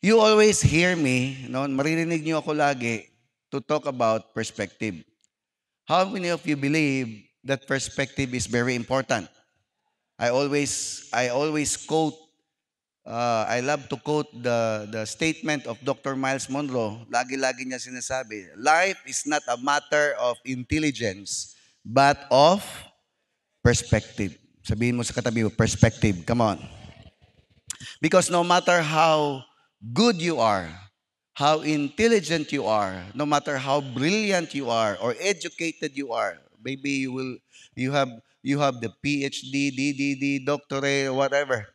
You always hear me, no, maririnig niyo ako lagi to talk about perspective. How many of you believe that perspective is very important? I always quote, I love to quote the statement of Dr. Miles Monroe. Lagi-lagi niya sinasabi, life is not a matter of intelligence, but of perspective. Sabihin mo sa katabi mo, perspective. Come on. Because no matter how good you are, how intelligent you are, no matter how brilliant you are or educated you are, maybe you have you have the PhD, DDD, doctorate, whatever.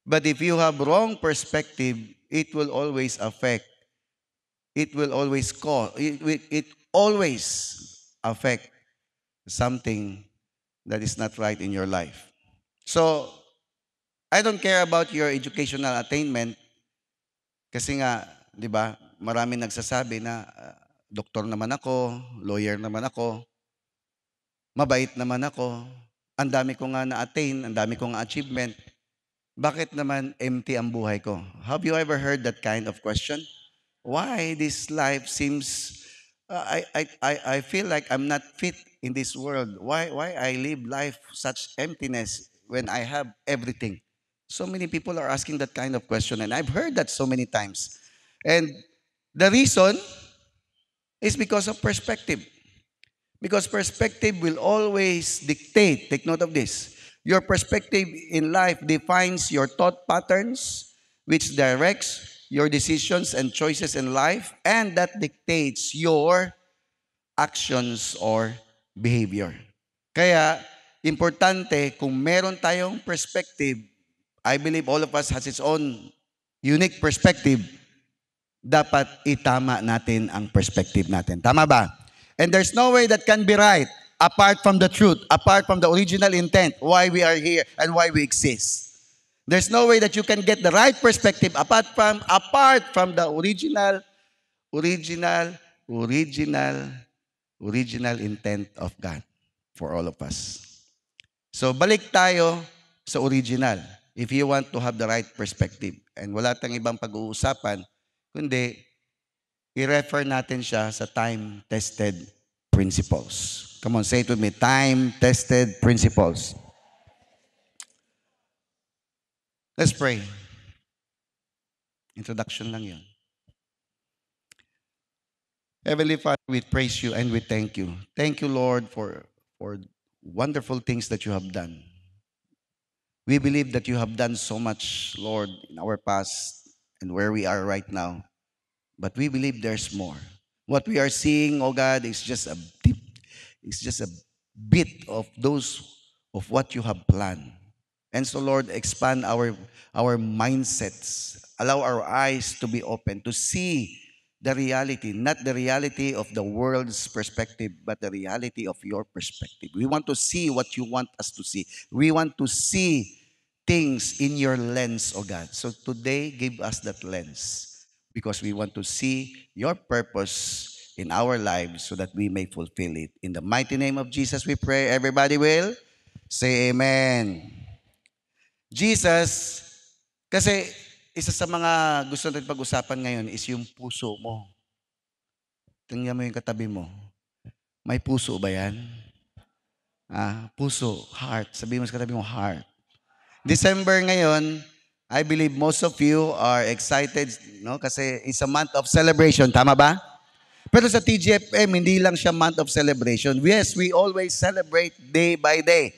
But if you have wrong perspective, it will always affect. It will always cause. It always affect something that is not right in your life. So I don't care about your educational attainment kasi nga, 'di ba? Marami nagsasabi na doktor naman ako, lawyer naman ako, mabait naman ako, ang dami ko nga na-attain, ang dami kong achievement. Bakit naman empty ang buhay ko? Have you ever heard that kind of question? Why this life seems I feel like I'm not fit in this world. Why I live life such emptiness when I have everything? So many people are asking that kind of question, and I've heard that so many times. And the reason is because of perspective. Because perspective will always dictate, take note of this. Your perspective in life defines your thought patterns, which directs your decisions and choices in life, and that dictates your actions or behavior. Kaya, importante, kung meron tayong perspective, I believe all of us has its own unique perspective, dapat itama natin ang perspective natin. Tama ba? And there's no way that can be right apart from the truth, apart from the original intent, why we are here and why we exist. There's no way that you can get the right perspective apart from the original, original, original intent of God for all of us. So balik tayo sa original. If you want to have the right perspective. And wala tayong ibang pag-uusapan, kundi i-refer natin siya sa time-tested principles. Come on, say it with me, time-tested principles. Let's pray. Introduction lang yun. Heavenly Father, we praise you and we thank you. Thank you, Lord, for wonderful things that you have done. We believe that you have done so much, Lord, in our past and where we are right now. But we believe there's more. What we are seeing, oh God, is just a deep, it's just a bit of those of what you have planned. And so, Lord, expand our mindsets. Allow our eyes to be open to see the reality, not the reality of the world's perspective, but the reality of your perspective. We want to see what you want us to see. We want to see things in your lens, oh God. So today, give us that lens because we want to see your purpose in our lives so that we may fulfill it. In the mighty name of Jesus, we pray. Everybody will say amen. Jesus, kasi isa sa mga gusto natin pag-usapan ngayon is yung puso mo. Tingnan mo yung katabi mo. May puso ba yan? Puso, heart. Sabihin mo sa katabi mo, heart. December ngayon, I believe most of you are excited, no? Kasi it's a month of celebration. Tama ba? Pero sa TGFM, hindi lang siya month of celebration. Yes, we always celebrate day by day.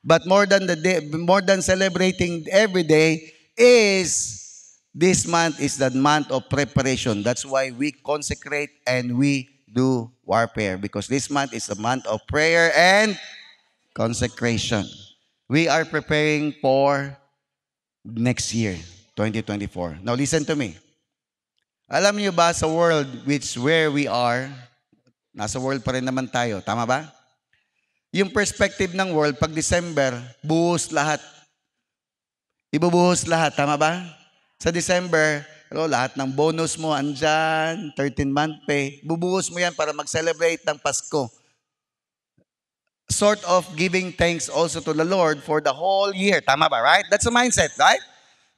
But more than more than celebrating every day is this month is the month of preparation. That's why we consecrate and we do warfare because this month is a month of prayer and consecration. We are preparing for next year, 2024. Now listen to me. Alam niyo ba sa world which where we are, nasa world pa rin naman tayo, tama ba? Yung perspective ng world, pag December, buhos lahat. Ibubuhos lahat, tama ba? Sa December, lahat ng bonus mo andyan, 13-month pay, bubuhos mo yan para mag-celebrate ng Pasko. Sort of giving thanks also to the Lord for the whole year. Tama ba, right? That's a mindset, right?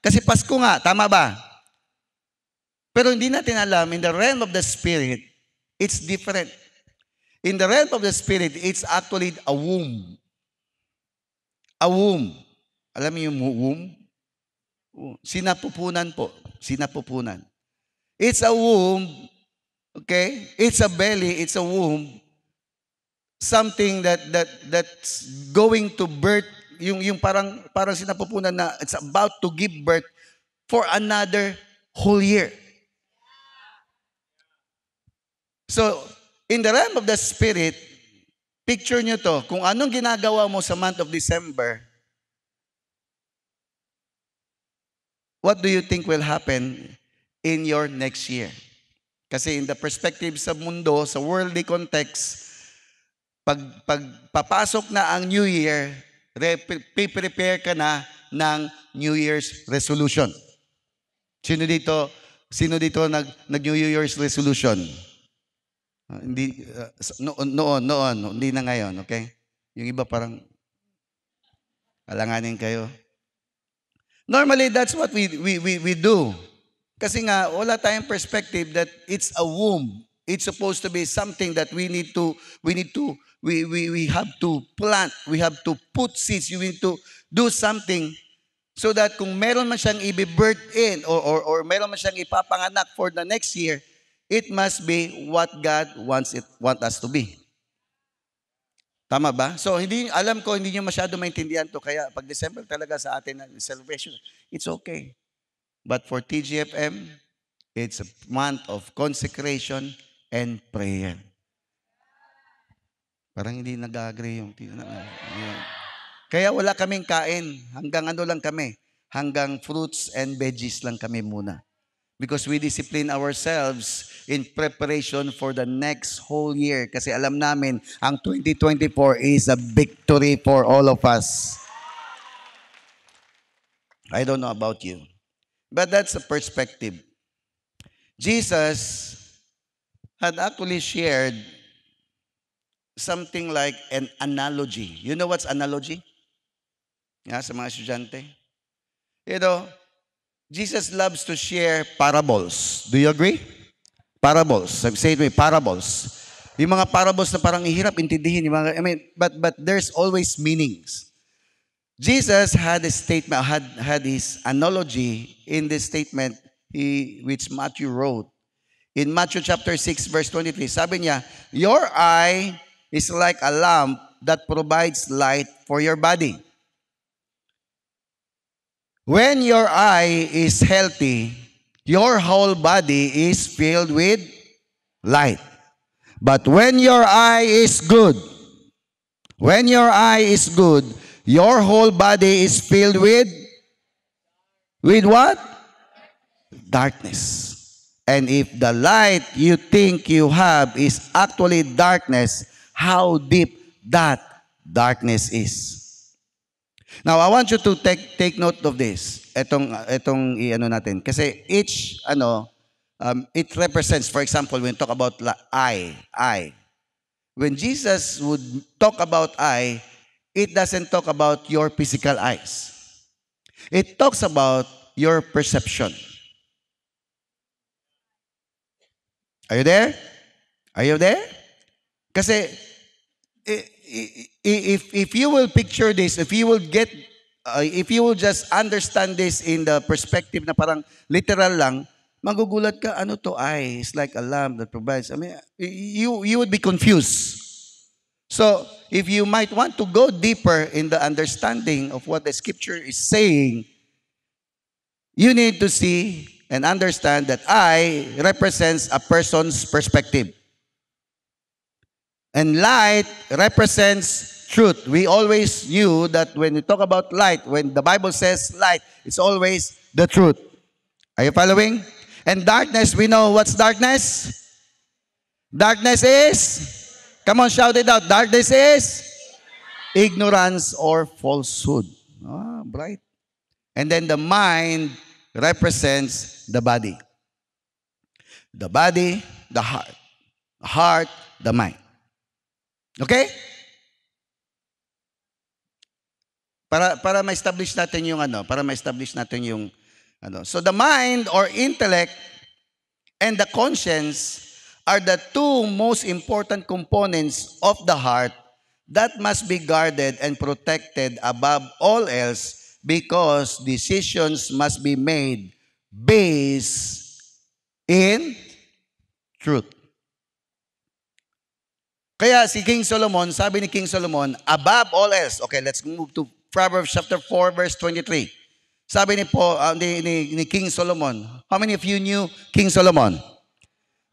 Kasi Pasko nga, tama ba? Pero hindi natin alam, in the realm of the Spirit, it's different. In the realm of the Spirit, it's actually a womb. A womb. Alam mo yung womb? Sinapupunan po. Sinapupunan. It's a womb, okay? It's a belly, it's a womb. Something that's going to birth, yung parang sinapupunan na it's about to give birth for another whole year. So, in the realm of the Spirit, picture nyo to, kung anong ginagawa mo sa month of December, what do you think will happen in your next year? Kasi in the perspective sa mundo, sa worldly context, pag papasok na ang New Year, prepare ka na ng New Year's resolution. Sino dito nag New Year's resolution? Hindi noon, hindi na ngayon, okay? Yung iba parang alanganin kayo. Normally that's what we do. Kasi nga wala tayong perspective that it's a womb. It's supposed to be something that we have to plant, we have to put seeds, we need to do something so that kung meron man siyang i-birth in or meron man siyang ipapanganak for the next year, it must be what God want us to be. Tama ba? So alam ko hindi niyo masyado maintindihan to, kaya pag December talaga sa atin na celebration, it's okay. But for TGFM, it's a month of consecration and prayer. Parang hindi nag-agree yung kaya wala kaming kain. Hanggang lang kami. Hanggang fruits and veggies lang kami muna. Because we discipline ourselves in preparation for the next whole year. Kasi alam namin, ang 2024 is a victory for all of us. I don't know about you. But that's a perspective. Jesus had actually shared something like an analogy. You know what's analogy? Yeah, sa mga estudyante. You know, Jesus loves to share parables. Do you agree? Parables. Say it with me, parables. Yung mga parables na parang ihirap intindihin. But there's always meanings. Jesus had a statement, had his analogy in this statement which Matthew wrote. In Matthew chapter 6 verse 23, sabi niya, your eye is like a lamp that provides light for your body. When your eye is healthy, your whole body is filled with light. But when your eye is good, your whole body is filled with what? Darkness. And if the light you think you have is actually darkness, how deep that darkness is. Now, I want you to take note of this. Etong i-ano natin. Kasi each, it represents, for example, when we talk about eye. When Jesus would talk about eye, it doesn't talk about your physical eyes. It talks about your perception. Are you there? Are you there? Kasi if you will picture this, if you will just understand this in the perspective na parang literal lang, magugulat ka, ano to eye? It's like a lamp that provides. You would be confused. So, if you might want to go deeper in the understanding of what the scripture is saying, you need to see and understand that eye represents a person's perspective. And light represents truth. We always knew that when we talk about light, when the Bible says light, it's always the truth. Are you following? And darkness, we know what's darkness? Darkness is, come on, shout it out. Darkness is ignorance or falsehood. Bright. And then the mind represents the body. The body, the heart. Heart, the mind. Okay? Para ma-establish natin yung So the mind or intellect and the conscience are the two most important components of the heart that must be guarded and protected above all else because decisions must be made based in truth. Kaya si King Solomon, sabi ni King Solomon, above all else, okay, let's move to Proverbs chapter 4, verse 23. Sabi ni King Solomon, how many of you knew King Solomon?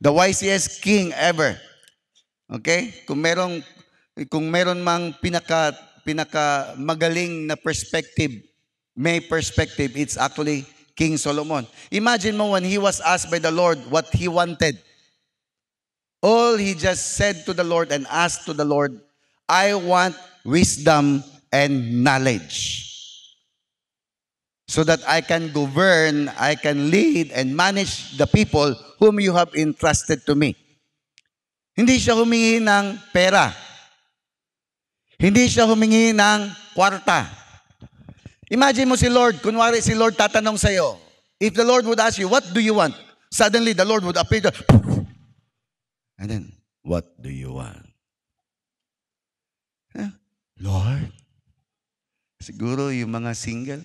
The wisest king ever. Okay? Kung meron mang pinaka magaling na perspective, may perspective, it's actually King Solomon. Imagine mo when he was asked by the Lord what he wanted. All he just said to the Lord and asked to the Lord, I want wisdom and knowledge so that I can govern, I can lead and manage the people whom you have entrusted to me. Hindi siya humingi ng pera. Hindi siya humingi ng kwarta. Imagine mo si Lord, kunwari si Lord tatanong sa'yo, if the Lord would ask you, what do you want? Suddenly the Lord would appear, and then, what do you want? Huh? Lord, siguro yung mga single,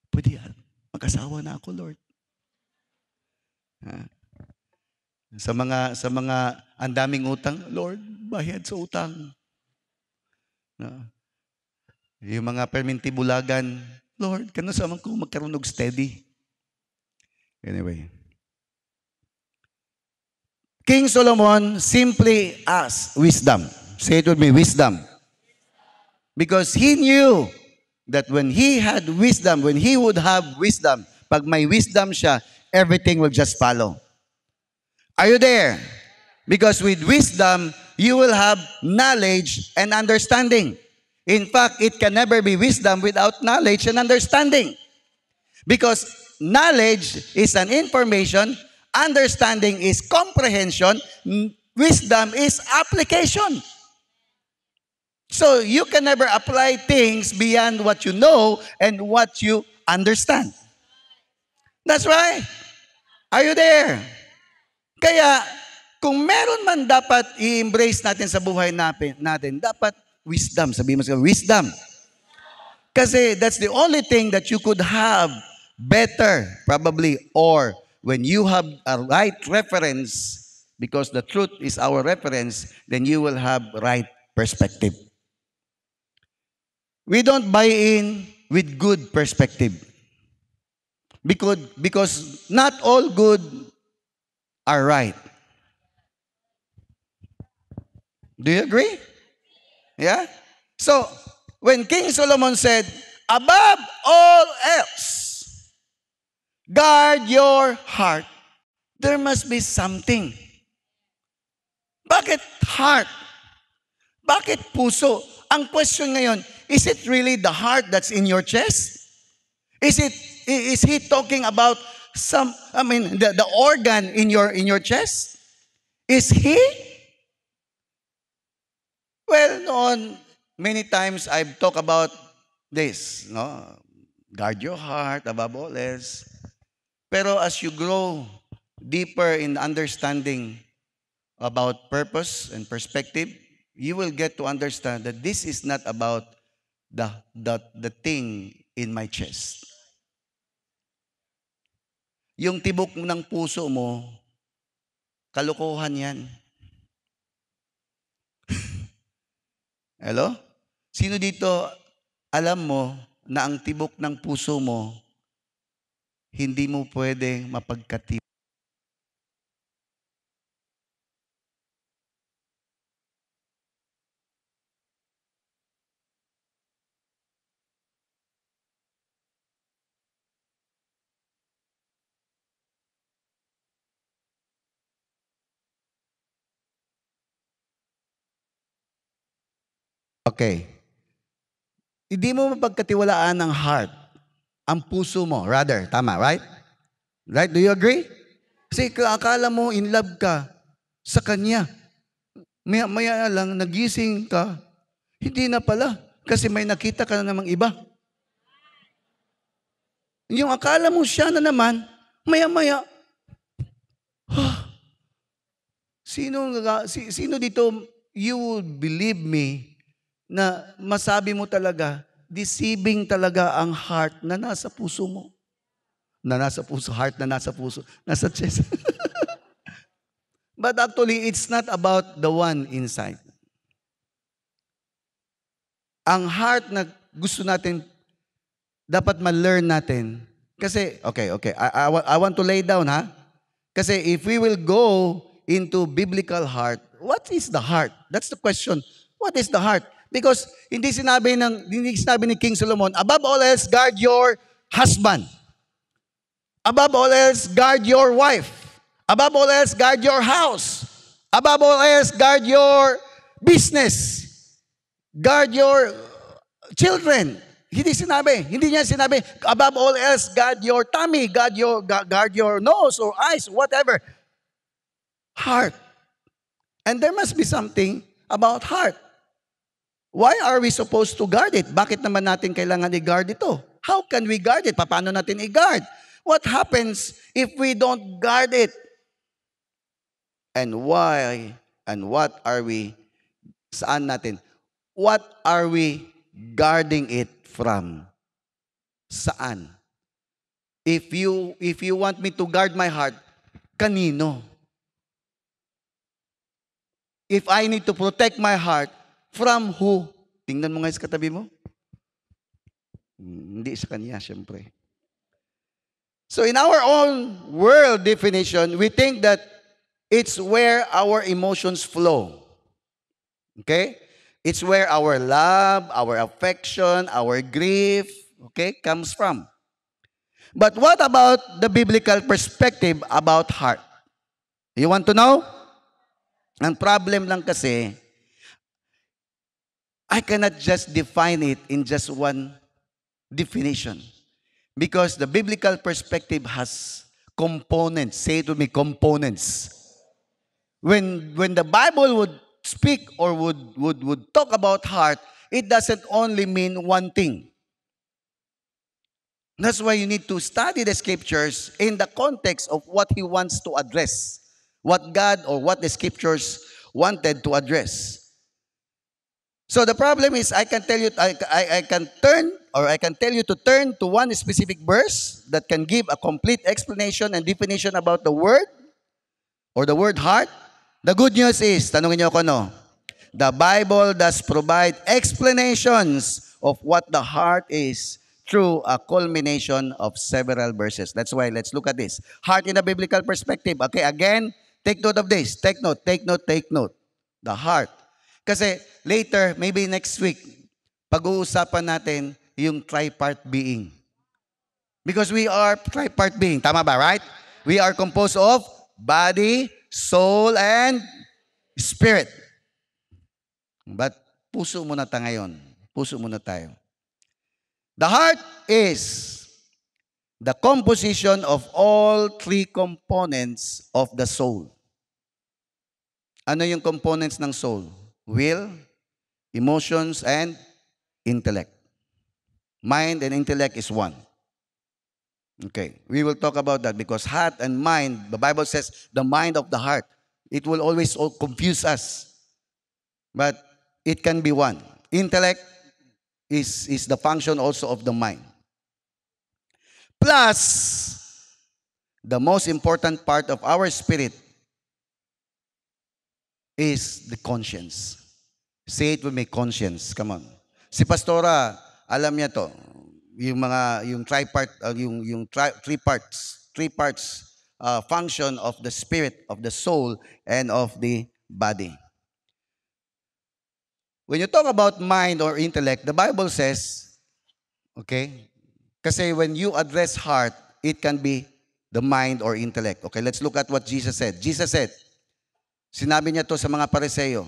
pwede yan. Mag-asawa na ako, Lord. Sa mga ang daming utang, Lord, bayad sa utang. Yung mga permintibulagan, Lord, kano sa man ko magkaroon og steady. Anyway. King Solomon simply asked wisdom. Say it with me, wisdom. Because he knew that when he had wisdom, when he would have wisdom, pag may wisdom siya, everything will just follow. Are you there? Because with wisdom, you will have knowledge and understanding. In fact, it can never be wisdom without knowledge and understanding. Because knowledge is an information, understanding is comprehension, wisdom is application. So you can never apply things beyond what you know and what you understand. That's right. Are you there? Kaya, kung meron man dapat i-embrace natin sa buhay natin, dapat wisdom. Sabihin mo sa wisdom. Kasi that's the only thing that you could have better, probably, or when you have a right reference, because the truth is our reference, then you will have right perspective. We don't buy in with good perspective. Because not all good are right. Do you agree? Yeah? So, when King Solomon said, above all else, guard your heart, there must be something. Bakit heart? Bakit puso? Ang question ngayon, is it really the heart that's in your chest? Is he talking about the organ in your chest? Is he? Well, noon, many times I've talked about this, no? Guard your heart above all else. Pero as you grow deeper in understanding about purpose and perspective, you will get to understand that this is not about the thing in my chest. Yung tibok ng puso mo, kalokohan yan. Hello? Sino dito alam mo na ang tibok ng puso mo, hindi mo pwede mapagkatibok? Okay. Hindi mo mapagkatiwalaan ng heart, ang puso mo, rather. Tama, right? Right? Do you agree? Kasi akala mo in love ka sa kanya. Maya lang, nagising ka, hindi na pala. Kasi may nakita ka na namang iba. Yung akala mo siya na naman, maya-maya, Sino dito, you will believe me, na masabi mo talaga, deceiving talaga ang heart na nasa puso mo. Na nasa puso, heart na nasa puso, nasa chest. But actually, it's not about the one inside. Ang heart na gusto natin, dapat ma-learn natin. Kasi, okay, I want to lay down, ha? Kasi if we will go into biblical heart, what is the heart? That's the question. What is the heart? Because hindi sinabi ni King Solomon, above all else, guard your husband. Above all else, guard your wife. Above all else, guard your house. Above all else, guard your business. Guard your children. Hindi niya sinabi, above all else, guard your tummy, guard your nose or eyes, whatever. Heart. And there must be something about heart. Why are we supposed to guard it? Bakit naman natin kailangan i-guard ito? How can we guard it? Paano natin i-guard? What happens if we don't guard it? And why? And what are we? Saan natin? What are we guarding it from? Saan? If you want me to guard my heart, kanino? If I need to protect my heart, from who? Tingnan mo nga sa katabi mo. Hindi sa kanya, syempre. So in our own world definition, we think that it's where our emotions flow. Okay? It's where our love, our affection, our grief, okay, comes from. But what about the biblical perspective about heart? You want to know? Ang problem lang kasi, I cannot just define it in just one definition. Because the biblical perspective has components. Say it with me, components. When the Bible would speak or would talk about heart, it doesn't only mean one thing. That's why you need to study the scriptures in the context of what he wants to address. What God or what the scriptures wanted to address. So the problem is, I can tell you to turn to one specific verse that can give a complete explanation and definition about the word or the word heart. The good news is, tanungin niyo ako, no? The Bible does provide explanations of what the heart is through a culmination of several verses. That's why let's look at this. Heart in a biblical perspective. Okay, again, take note of this. Take note. The heart. Kasi later, maybe next week, pag-uusapan natin yung tripart being. Because we are tripart being. Tama ba, right? We are composed of body, soul, and spirit. But puso muna tayo ngayon. Puso muna tayo. The heart is the composition of all three components of the soul. Ano yung components ng soul? Will, emotions, and intellect. Mind and intellect is one. Okay, we will talk about that because heart and mind, the Bible says, the mind of the heart. It will always confuse us. But it can be one. Intellect is the function also of the mind. Plus, the most important part of our spirit is the conscience. Say it with me, conscience. Come on. Si Pastora, alam niya to. Yung three parts function of the spirit, of the soul, and of the body. When you talk about mind or intellect, the Bible says, okay, kasi when you address heart, it can be the mind or intellect. Okay, let's look at what Jesus said. Jesus said, sinabi niya to sa mga Pariseo.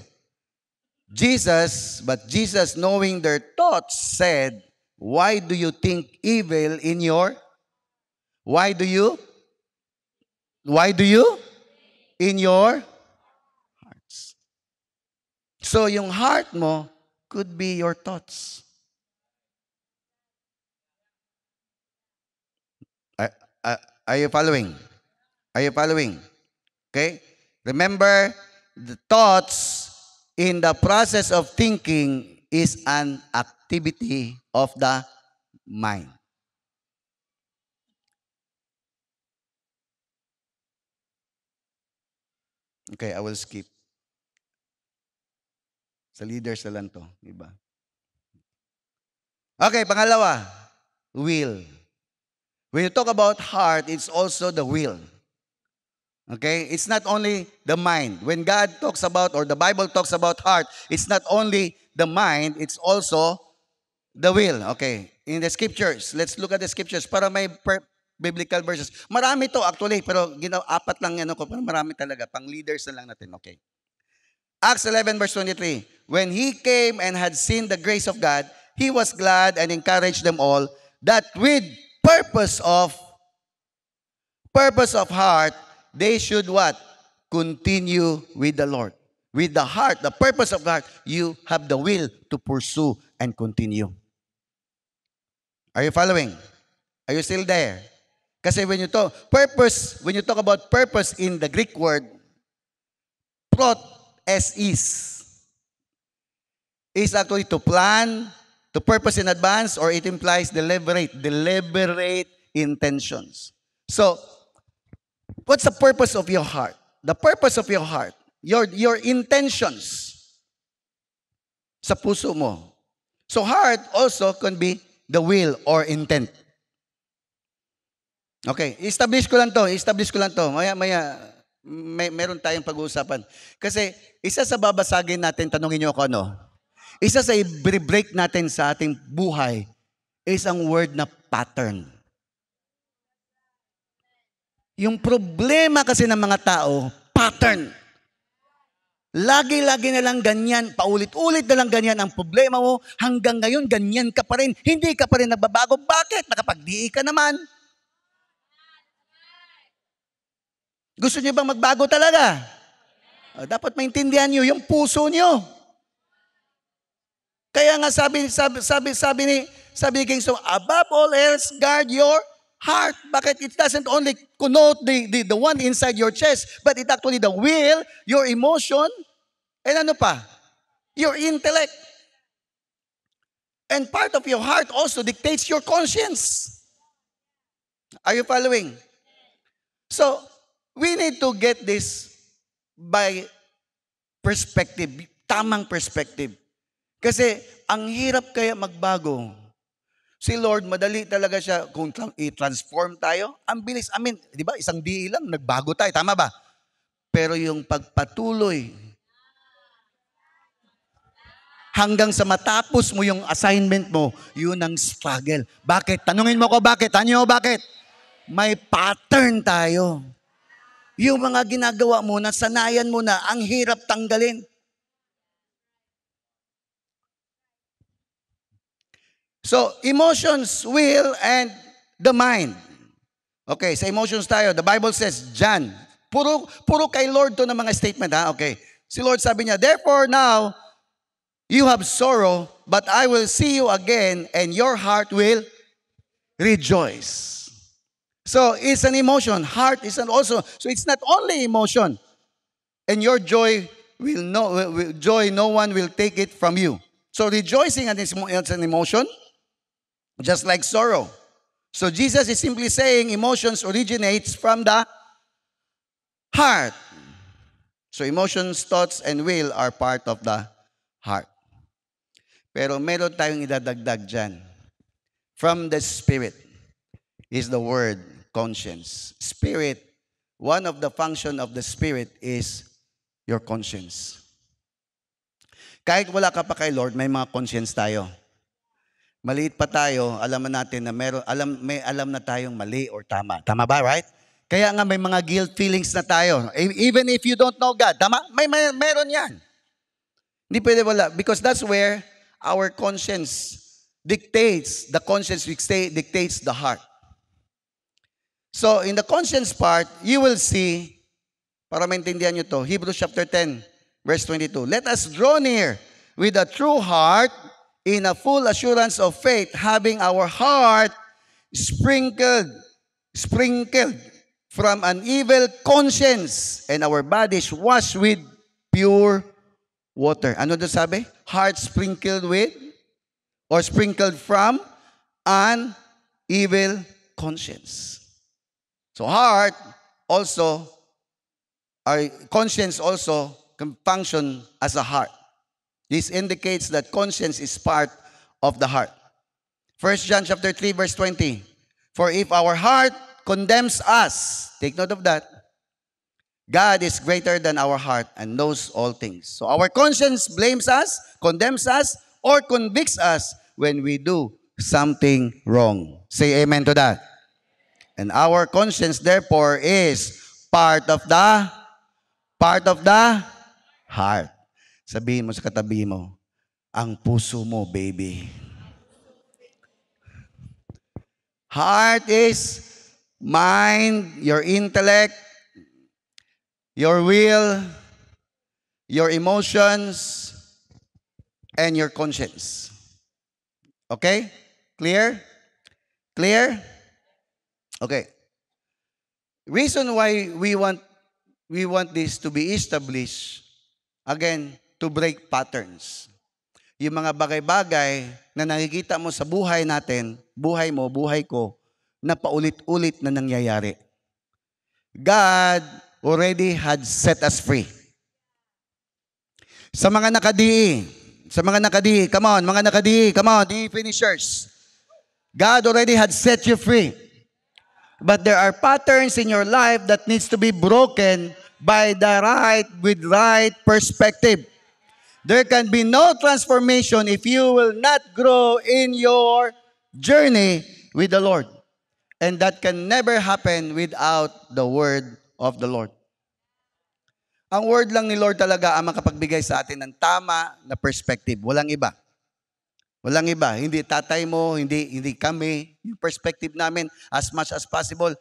But Jesus, knowing their thoughts, said, why do you think evil in your? Why do you? In your hearts. So yung heart mo could be your thoughts. Are you following? Okay? Remember, The thoughts in the process of thinking is an activity of the mind. Okay, I will skip. Sa leaders na lang to. Diba? Okay, pangalawa, will. When you talk about heart, it's also the will. Okay? It's not only the mind. When God talks about, or the Bible talks about heart, it's not only the mind, it's also the will. Okay. In the scriptures, let's look at the scriptures para may biblical verses. Marami to actually, pero apat lang yan ako, pero marami talaga. Pang leaders na lang natin. Okay. Acts 11 verse 23. When he came and had seen the grace of God, he was glad and encouraged them all that with purpose of heart, they should what? Continue with the Lord. With the heart, the purpose of the heart, you have the will to pursue and continue. Are you following? Are you still there? Kasi when you talk about purpose in the Greek word, prot is actually to plan, to purpose in advance, or it implies deliberate intentions. So, what's the purpose of your heart? The purpose of your heart, your intentions sa puso mo. So heart also can be the will or intent. Okay, establish ko lang to. Maya, meron tayong pag-uusapan. Kasi isa sa babasagin natin, tanungin niyo ako ano, isa sa i-break natin sa ating buhay is ang word na pattern. Yung problema kasi ng mga tao, pattern. Lagi-lagi na lang ganyan, paulit-ulit na lang ganyan ang problema mo, hanggang ngayon ganyan ka pa rin, hindi ka pa rin nagbabago. Bakit? Nakapag-DE ka naman. Gusto niyo bang magbago talaga? Dapat maintindihan niyo yung puso niyo. Kaya nga sabi ni King Solomon, above all else, guard your heart. Bakit? It doesn't only connote the one inside your chest, but it actually the will, your emotion, and ano pa? Your intellect. And part of your heart also dictates your conscience. Are you following? So, we need to get this by perspective, tamang perspective. Kasi ang hirap kaya magbago. Si Lord, madali talaga siya kung i-transform tayo. Ang bilis. I mean, di ba, isang DE lang, nagbago tayo. Tama ba? Pero yung pagpatuloy, hanggang sa matapos mo yung assignment mo, yun ang struggle. Bakit? Tanungin mo ko bakit? Tanyo bakit? May pattern tayo. Yung mga ginagawa mo, nasanayan mo na, ang hirap tanggalin. So, emotions, will, and the mind. Okay, sa emotions tayo. The Bible says, John, puro kay Lord to na mga statement, ha? Okay. Si Lord sabi niya, therefore now, you have sorrow, but I will see you again, and your heart will rejoice. So, it's an emotion. Heart is also, so it's not only emotion. And your joy no one will take it from you. So, rejoicing is an emotion. Just like sorrow. So Jesus is simply saying emotions originates from the heart. So emotions, thoughts, and will are part of the heart. Pero meron tayong idadagdag dyan. From the spirit is the word conscience. Spirit, one of the function of the spirit is your conscience. Kahit wala ka pa kay Lord, may mga conscience tayo. Maliit pa tayo, alam natin na alam na tayong mali or tama. Tama ba, right? Kaya nga may mga guilt feelings na tayo. Even if you don't know God, tama? Meron yan. Hindi pwede wala. Because that's where our conscience dictates the heart. So, in the conscience part, you will see, para maintindihan nyo to, Hebrews chapter 10, verse 22. Let us draw near with a true heart, in a full assurance of faith, having our heart sprinkled from an evil conscience and our bodies washed with pure water. Ano doon sabi? Heart sprinkled with or sprinkled from an evil conscience. So heart also, our conscience also can function as a heart. This indicates that conscience is part of the heart. 1 John chapter 3 verse 20. For if our heart condemns us, take note of that, God is greater than our heart and knows all things. So our conscience blames us, condemns us, or convicts us when we do something wrong. Say amen to that. And our conscience therefore is part of the heart. Sabihin mo sa katabi mo, ang puso mo, baby. Heart is mind, your intellect, your will, your emotions, and your conscience. Okay? Clear? Clear? Okay. Reason why we want this to be established, again, to break patterns. Yung mga bagay-bagay na nakikita mo sa buhay natin, buhay mo, buhay ko, na paulit-ulit na nangyayari. God already had set us free. Sa mga nakadii, come on, DE finishers. God already had set you free. But there are patterns in your life that needs to be broken with right perspective. There can be no transformation if you will not grow in your journey with the Lord. And that can never happen without the word of the Lord. Ang word lang ni Lord talaga ang makapagbigay sa atin ng tama na perspective. Walang iba. Walang iba. Hindi tatay mo, hindi kami. Yung perspective namin, as much as possible,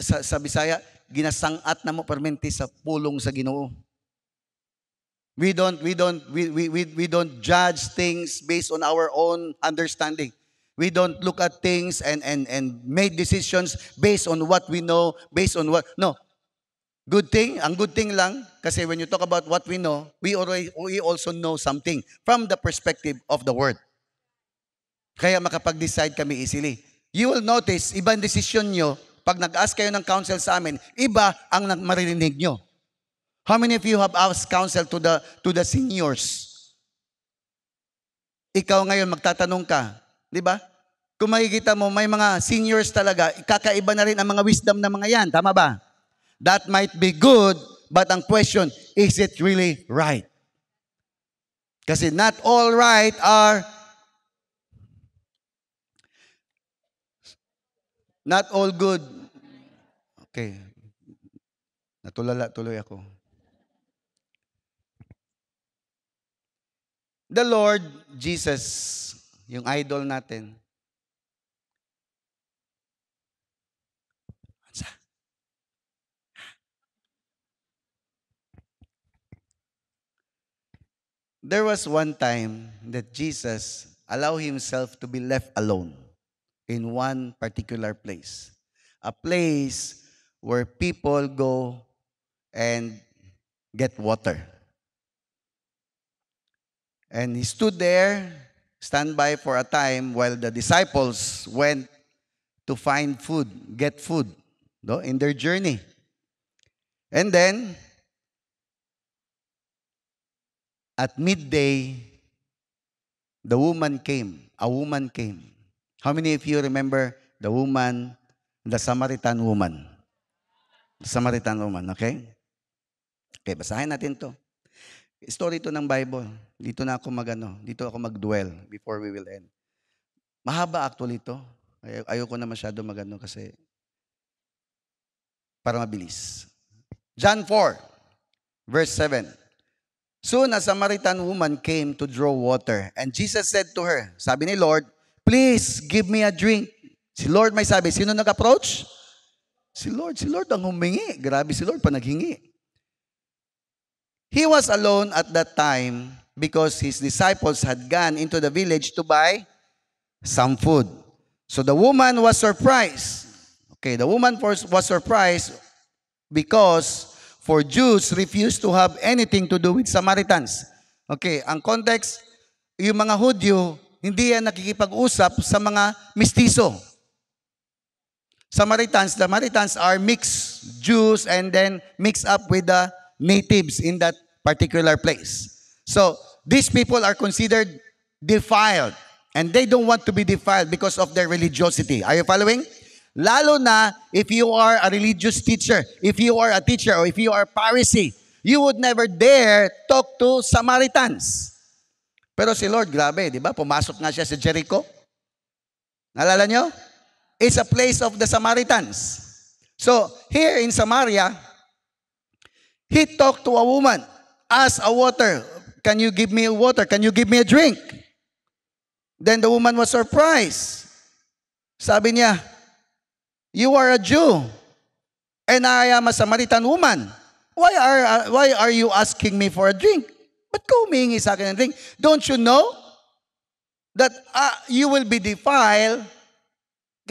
sa Bisaya, ginasangat na mo permente sa pulong sa Ginoo. We don't judge things based on our own understanding. We don't look at things and make decisions based on what we know, based on what, no. Ang good thing lang, kasi when you talk about what we know, we also know something from the perspective of the Word. Kaya makapag-decide kami easily. You will notice, ibang decision nyo, pag nag-ask kayo ng counsel sa amin, iba ang maririnig nyo. How many of you have asked counsel to the seniors? Ikaw ngayon magtatanong ka, di ba? Kung makikita mo, may mga seniors talaga, kakaiba na rin ang mga wisdom ng mga yan. Tama ba? That might be good, but ang question, is it really right? Kasi not all right are, not all good. Okay. Natulala tuloy ako. The Lord Jesus, yung idol natin, there was one time that Jesus allowed himself to be left alone in one particular place. A place where people go and get water. And he stood there, stand by for a time while the disciples went to find food, get food, in their journey. And then, at midday, a woman came. How many of you remember the Samaritan woman? The Samaritan woman, okay? Okay, basahin natin to. Story to ng Bible. Dito ako mag-dwell before we will end. Mahaba actually to. Ayoko na masyado kasi para mabilis. John 4, verse 7. Soon a Samaritan woman came to draw water, and Jesus said to her, sabi ni Lord, please give me a drink. Si Lord may sabi, sino nag-approach? Si Lord ang humingi. Grabe si Lord pa naghingi. He was alone at that time because his disciples had gone into the village to buy some food. So the woman was surprised. Okay, the woman was surprised because For Jews refused to have anything to do with Samaritans. Okay, ang context, yung mga Hudyo, hindi yan nakikipag-usap sa mga mistiso. Samaritans are mixed Jews and then mixed up with the natives in that particular place. So, these people are considered defiled and they don't want to be defiled because of their religiosity. Are you following? Lalo na if you are a religious teacher, if you are a teacher, or if you are a Pharisee, you would never dare talk to Samaritans. Pero si Lord, grabe, di ba? Pumasok nga siya sa Jericho. Naalala nyo? It's a place of the Samaritans. So, here in Samaria, he talked to a woman, asked a water, can you give me water? Can you give me a drink? Then the woman was surprised. Sabi niya, you are a Jew, and I am a Samaritan woman. Why are you asking me for a drink? Ba't ka humingi sa akin ng drink? Don't you know that you will be defiled?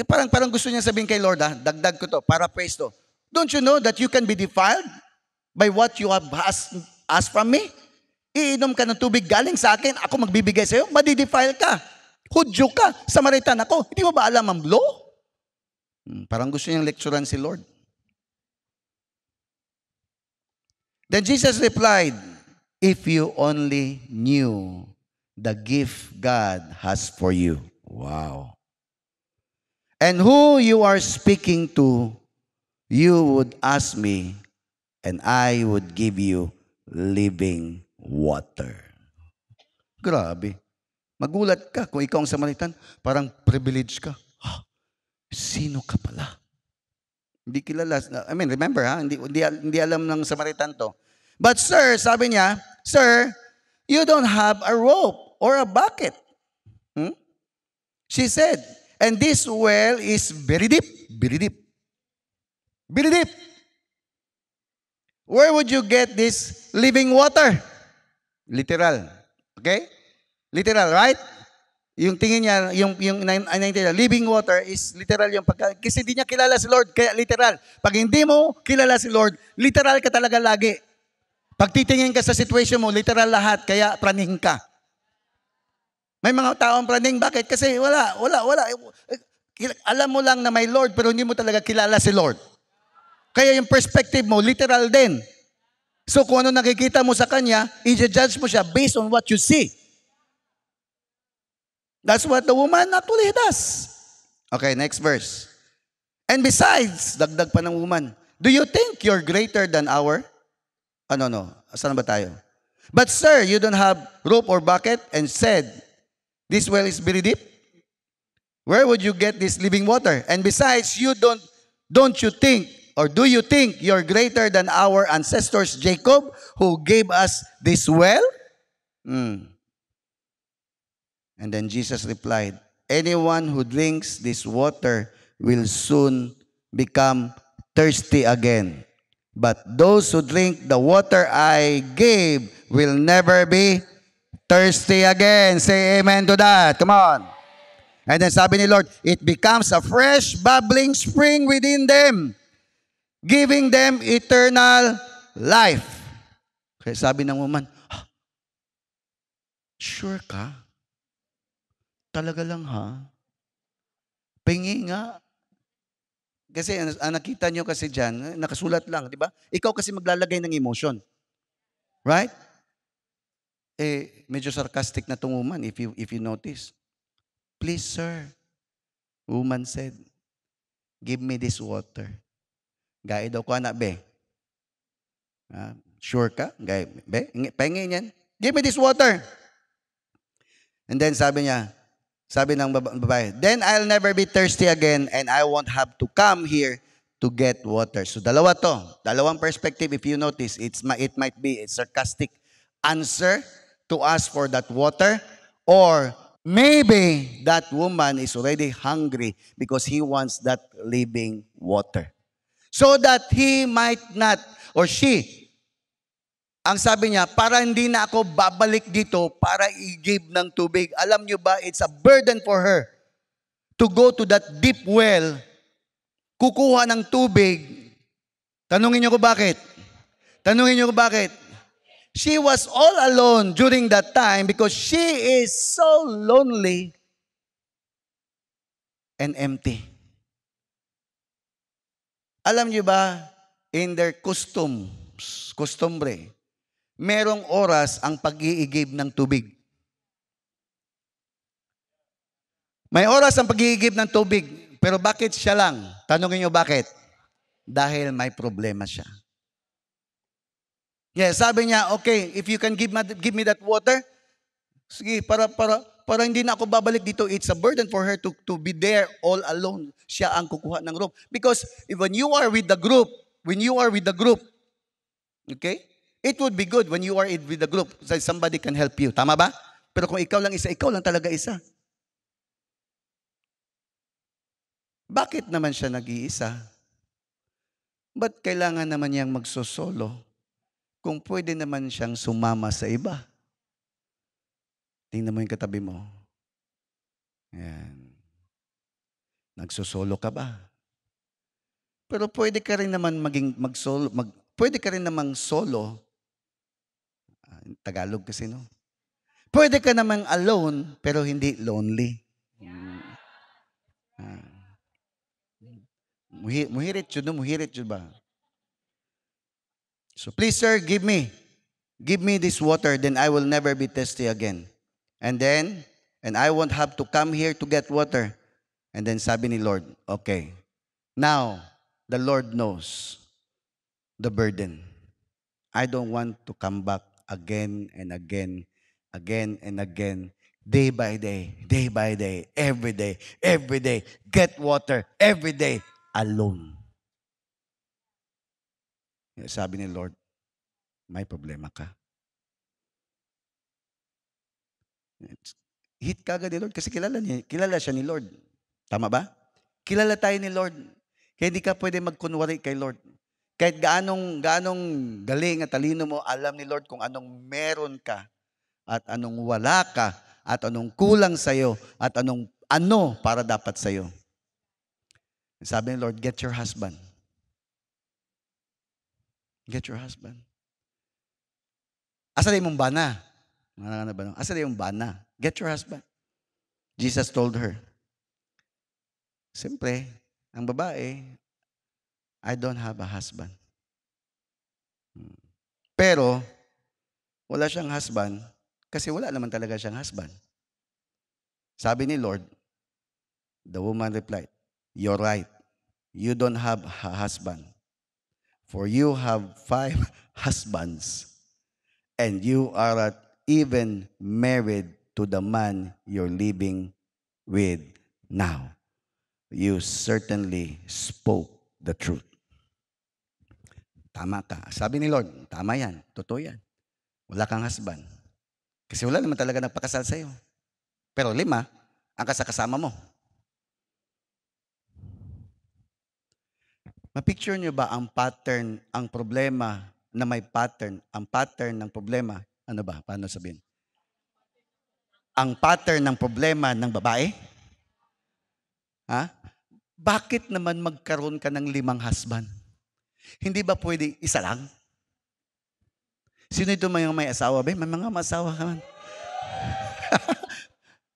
Parang gusto niya sabihin kay Lord, dagdag ko to, paraphrase to. Don't you know that you can be defiled by what you have asked from me? Iinom ka ng tubig galing sa akin, ako magbibigay sa'yo, madidefile ka. Hudyo ka, Samaritan ako. Hindi mo ba alam ang law? Parang gusto niyang lecturean si Lord. Then Jesus replied, if you only knew the gift God has for you. Wow. And who you are speaking to, you would ask me, and I would give you living water. Grabe. Magulat ka kung ikaw ang Samaritan, parang privileged ka. Sino ka pala? Hindi kilala. I mean, remember hindi alam ng Samaritan to. But sir, sabi niya, sir, you don't have a rope or a bucket. She said, and this well is very deep. Very deep. Very deep. Where would you get this living water? Literal. Okay? Literal, right? Yung tingin niya, yung living water is literal yung kasi hindi niya kilala si Lord, kaya literal. Pag hindi mo kilala si Lord, literal ka talaga lagi. Pag titingin ka sa situation mo, literal lahat, kaya praning ka. May mga taong praning, bakit? Kasi wala. Alam mo lang na may Lord, pero hindi mo talaga kilala si Lord. Kaya yung perspective mo, literal din. So kung ano nakikita mo sa Kanya, i-judge mo siya based on what you see. That's what the woman actually does. Okay, next verse. And besides, dagdag pa ng woman, do you think you're greater than our? No. Saan ba tayo? But sir, you don't have rope or bucket, and said, this well is very deep. Where would you get this living water? And besides, don't you think, or do you think you're greater than our ancestors Jacob, who gave us this well? And then Jesus replied, anyone who drinks this water will soon become thirsty again. But those who drink the water I gave will never be thirsty again. Say amen to that. Come on. And then sabi ni Lord, it becomes a fresh, bubbling spring within them, giving them eternal life. Kaya sabi ng woman, sure ka? Talaga lang ha? Pingi nga. Kasi ang nakita nyo kasi dyan, nakasulat lang, di ba? Ikaw kasi maglalagay ng emotion. Right? Medyo sarcastic na itong woman if you notice. Please sir, woman said, give me this water. Gaya daw ko anak, be. Sure ka? Gaya, be? Pahingi niyan. Give me this water. And then sabi ng babae, then I'll never be thirsty again and I won't have to come here to get water. So dalawang perspective if you notice, it might be a sarcastic answer to ask for that water, or maybe that woman is already hungry because he wants that living water. So that he might not, or she, ang sabi niya, para hindi na ako babalik dito para i-give ng tubig. Alam niyo ba, it's a burden for her to go to that deep well, kukuha ng tubig. Tanungin niyo ko bakit? Tanungin niyo kung bakit. She was all alone during that time because she is so lonely and empty. Alam niyo ba, in their custombre, merong oras ang pag-iigib ng tubig. May oras ang pag-iigib ng tubig, pero bakit siya lang? Tanungin niyo bakit? Dahil may problema siya. Yes, sabi niya, okay, if you can give me that water, sige, para hindi na ako babalik dito. It's a burden for her to be there all alone. Siya ang kukuha ng rope. Because when you are with the group, okay, it would be good when you are with the group. So somebody can help you. Tama ba? Pero kung ikaw lang isa, ikaw lang talaga isa. Bakit naman siya nag-iisa? Ba't kailangan naman niyang magsosolo kung pwede naman siyang sumama sa iba? Tingnan mo yung katabi mo. Ayan. Nagsosolo ka ba? Pero pwede ka rin naman pwede ka rin namang solo. Tagalog kasi, no? Pwede ka namang alone, pero hindi lonely. Muhirit yun, no? Muhirit yun ba? So please, sir, give me this water, then I will never be thirsty again. And I won't have to come here to get water. And then sabi ni Lord, okay, now the Lord knows the burden. I don't want to come back again and again and again, day by day, every day, get water, every day, alone. Sabi ni Lord, may problema ka. Hit kagad ni Lord kasi kilala siya ni Lord. Tama ba? Kilala tayo ni Lord. Kaya hindi ka pwede magkunwari kay Lord. Kahit gaanong galing at talino mo, alam ni Lord kung anong meron ka at anong wala ka at anong kulang sa'yo at ano para dapat sa'yo. Sabi ni Lord, get your husband. Get your husband. Asa na yung bana? Asa na yung bana? Get your husband. Jesus told her. Siyempre, ang babae, I don't have a husband. Pero, wala siyang husband kasi wala naman talaga siyang husband. Sabi ni Lord, the woman replied, you're right. You don't have a husband. For you have 5 husbands, and you are not even married to the man you're living with now. You certainly spoke the truth. Tama ka. Sabi ni Lord, tama yan. Totoo yan. Wala kang husband. Kasi wala naman talaga nagpakasal sa'yo. Pero 5, ang kasama mo. Ma-picture nyo ba ang pattern, ang problema na may pattern, ang pattern ng problema, ano ba? Paano sabihin? Ang pattern ng problema ng babae? Ha? Bakit naman magkaroon ka ng 5 husband? Hindi ba pwede isa lang? Sino ito may asawa? May mga asawa ka man.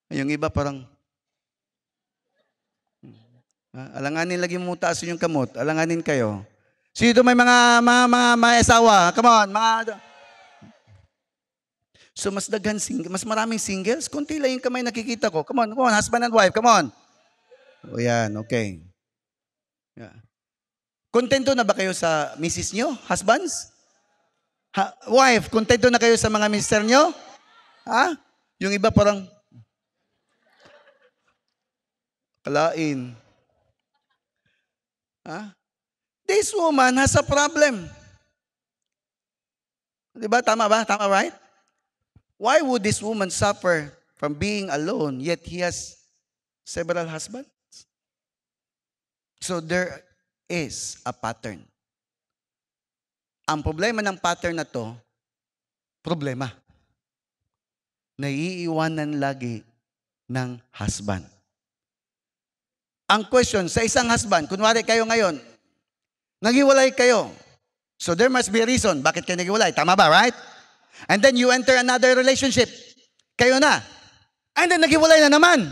Yung iba parang, alanganin lagi mo taas yung kamot. Alanganin kayo. Sino ito may mga asawa? Come on, So mas maraming singles? Kunti lang yung kamay nakikita ko. Come on, husband and wife, come on. O yan, okay. Yeah. Kontento na ba kayo sa misis nyo? Husbands? Wife, kontento na kayo sa mga mister nyo? Ha? Yung iba parang kalain. Ha? This woman has a problem. Diba? Tama ba? Tama, right? Why would this woman suffer from being alone yet he has several husbands? So there is a pattern. Ang problema ng pattern na to, problema. Naiiwanan lagi ng husband. Ang question, sa isang husband, kunwari kayo ngayon, naghiwalay kayo. So there must be a reason. Bakit kayo naghiwalay? Tama ba, right? And then you enter another relationship. Kayo na. And then naghiwalay na naman.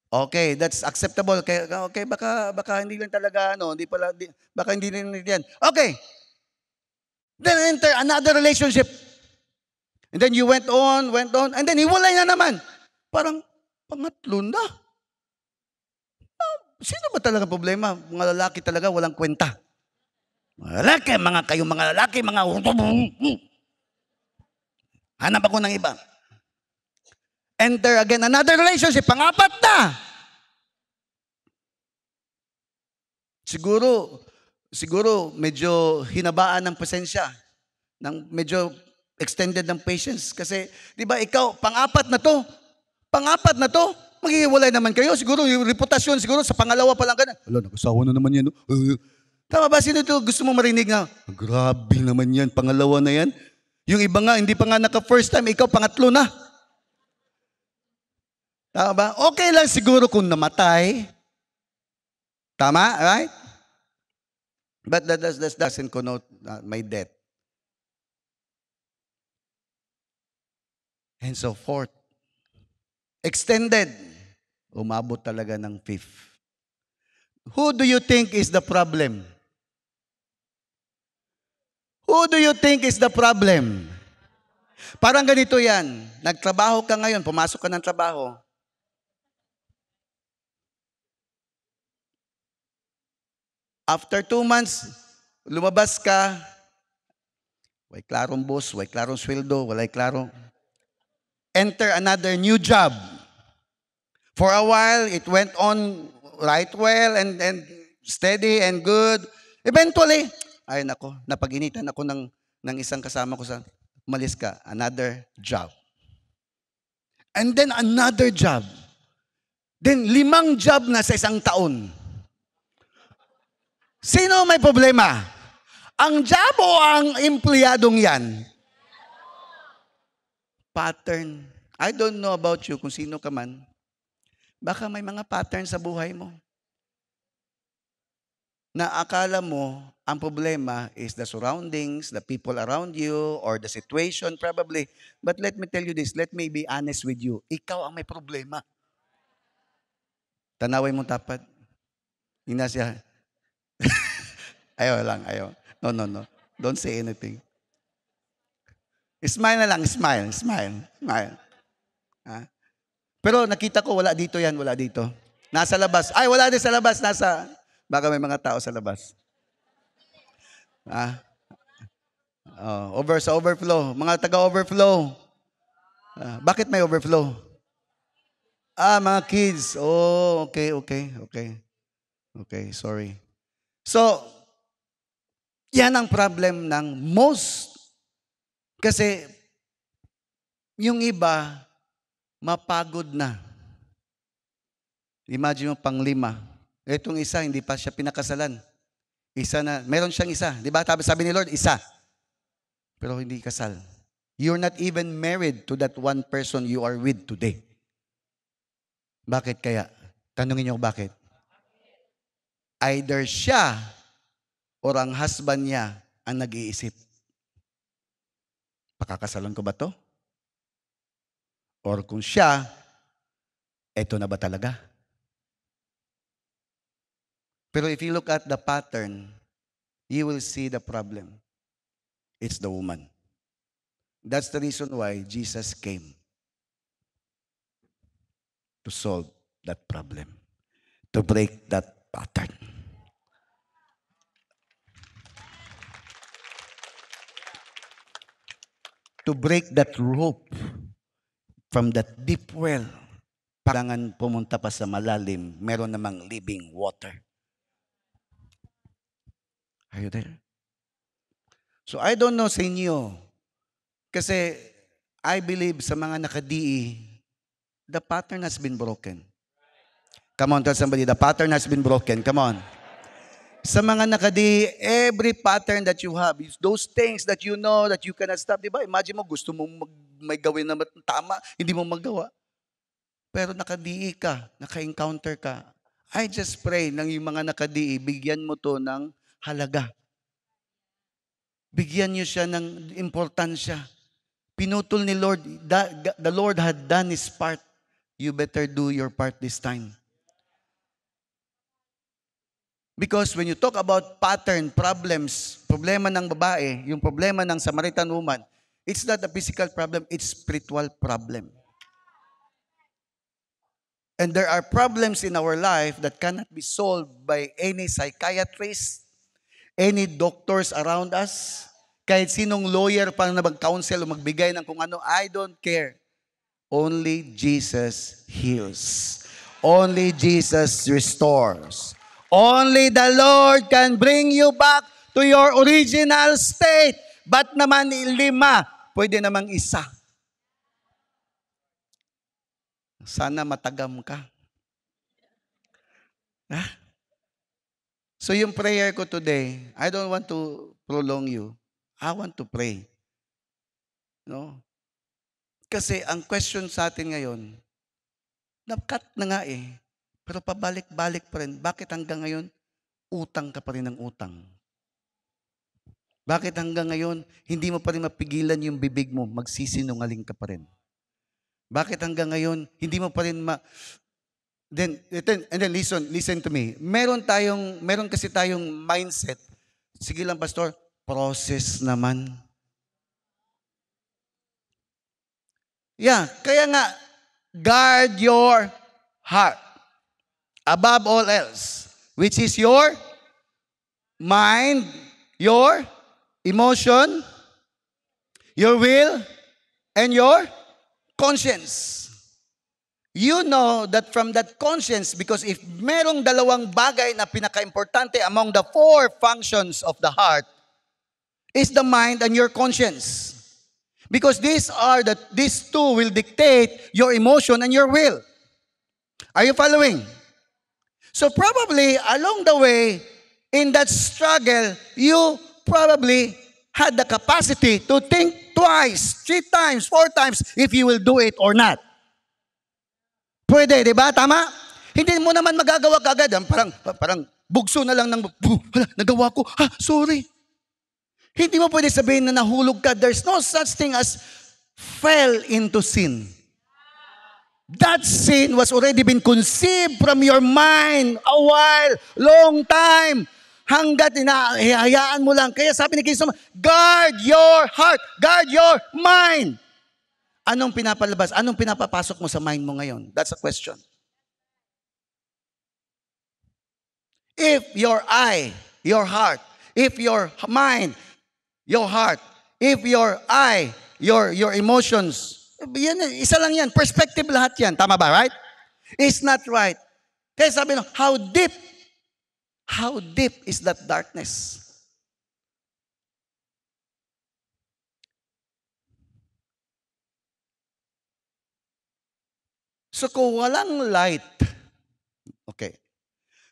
Okay, that's acceptable. Okay, baka hindi lang talaga baka hindi rin yan. Okay. Then enter another relationship. And then you went on, and then hiwalay na naman. Parang pangatlo na. Sino ba talaga problema? Mga lalaki talaga walang kwenta. Mga lalaki, hanap ako ng iba. Enter again another relationship, pangapat na. Siguro medyo hinabaan ng pasensya, medyo extended ng patience. Kasi, di ba, ikaw, pangapat na to, maghihiwalay naman kayo. Siguro, yung reputasyon, siguro, sa pangalawa pa lang ka na. Hala, nag-asawa na naman yan. No? Tama ba? Sino ito gusto mo marinig na, grabe naman yan, pangalawa na yan. Yung iba nga, hindi pa nga naka-first time, ikaw, pangatlo na. Tama ba? Okay lang siguro kung namatay. Tama? Right? But that doesn't connote my death. And so forth. Extended. Umabot talaga ng fifth. Who do you think is the problem? Who do you think is the problem? Parang ganito yan. Nagtrabaho ka ngayon, pumasok ka ng trabaho. After 2 months, lumabas ka, way klarong boss, way klarong sweldo, walay klarong. Enter another new job. For a while, it went on right well and steady and good. Eventually, ay nako, napag-initan ako ng isang kasama ko sa, umalis ka, another job. And then another job. Then 5 job na sa isang taon. Sino may problema? Ang job o ang empleyadong yan? Pattern. I don't know about you, kung sino ka man. Baka may mga pattern sa buhay mo. Na akala mo, ang problema is the surroundings, the people around you, or the situation probably. But let me tell you this, let me be honest with you. Ikaw ang may problema. Tanaway mo tapat. Ina siya. Ayaw lang, ayaw. No. Don't say anything. Smile na lang, smile. Ha? Pero nakita ko, wala dito yan, wala dito. Nasa labas. Ay, wala din sa labas. Baka may mga tao sa labas. Sa overflow. Mga taga-overflow. Bakit may overflow? Mga kids. Oh, okay. Okay, sorry. So, yan ang problem ng most. Kasi, yung iba, mapagod na. Imagine mo, 5. Itong isa, hindi pa siya pinakasalan. Meron siyang isa. Di ba? Sabi ni Lord, isa. Pero hindi kasal. You're not even married to that one person you are with today. Bakit kaya? Tanungin niyo bakit? Either siya or ang husband niya ang nag-iisip. Pakakasalan ko ba to? Or kung siya, eto na ba talaga? Pero if you look at the pattern, you will see the problem. It's the woman. That's the reason why Jesus came. To solve that problem. To break that pattern. To break that rope from that deep well. Kailangan pumunta pa sa malalim, meron namang living water. Are you there? So I don't know sa inyo, kasi I believe sa mga nakadii, the pattern has been broken. Come on, tell somebody, the pattern has been broken. Come on. Sa mga nakadi, every pattern that you have, those things that you know that you cannot stop, di ba? Imagine mo, gusto mong may gawin na tama, hindi mo magawa. Pero nakadii ka, naka-encounter ka. I just pray nang yung mga nakadii, bigyan mo to ng halaga. Bigyan niyo siya ng importansya. Pinutol ni Lord, the Lord had done His part. You better do your part this time. Because when you talk about pattern, problems, problema ng babae, yung problema ng Samaritan woman, it's not a physical problem, it's spiritual problem. And there are problems in our life that cannot be solved by any psychiatrist, any doctors around us, kahit sinong lawyer pa na mag-counsel o magbigay ng kung ano, I don't care. Only Jesus heals. Only Jesus restores. Only the Lord can bring you back to your original state. Ba't naman 5? Pwede namang 1. Sana matagam ka. So yung prayer ko today, I don't want to prolong you. I want to pray. No? Kasi ang question sa atin ngayon, na-cut na nga pero pabalik-balik pa rin. Bakit hanggang ngayon, utang ka pa rin ng utang? Bakit hanggang ngayon, hindi mo pa rin mapigilan yung bibig mo, magsisinungaling ka pa rin? Bakit hanggang ngayon, hindi mo pa rin and then listen to me. Meron kasi tayong mindset. Sige lang, pastor, process naman. Yeah, kaya nga, guard your heart above all else, which is your mind, your emotion, your will, and your conscience. You know that from that conscience, because if merong 2 bagay na pinaka-importante among the 4 functions of the heart, is the mind and your conscience. Because these 2 will dictate your emotion and your will. Are you following? So probably along the way, in that struggle, you probably had the capacity to think twice, 3 times, 4 times if you will do it or not. Pwede, di ba? Tama? Hindi mo naman magagawa kagad. Parang bugso na lang ng, nagawa ko. Sorry. Hindi mo pwede sabihin na nahulog ka. There's no such thing as fell into sin. That sin was already been conceived from your mind a while, long time. Hanggat hinahayaan mo lang. Kaya sabi ni Kristo, guard your heart, guard your mind. Anong pinapalabas? Anong pinapapasok mo sa mind mo ngayon? That's a question. If your eye, your heart, if your mind, your heart, if your eye, your emotions, yan, isa lang yan. Perspective lahat yan. Tama ba, right? It's not right. Kaya sabi no, how deep is that darkness? So kung walang light, okay.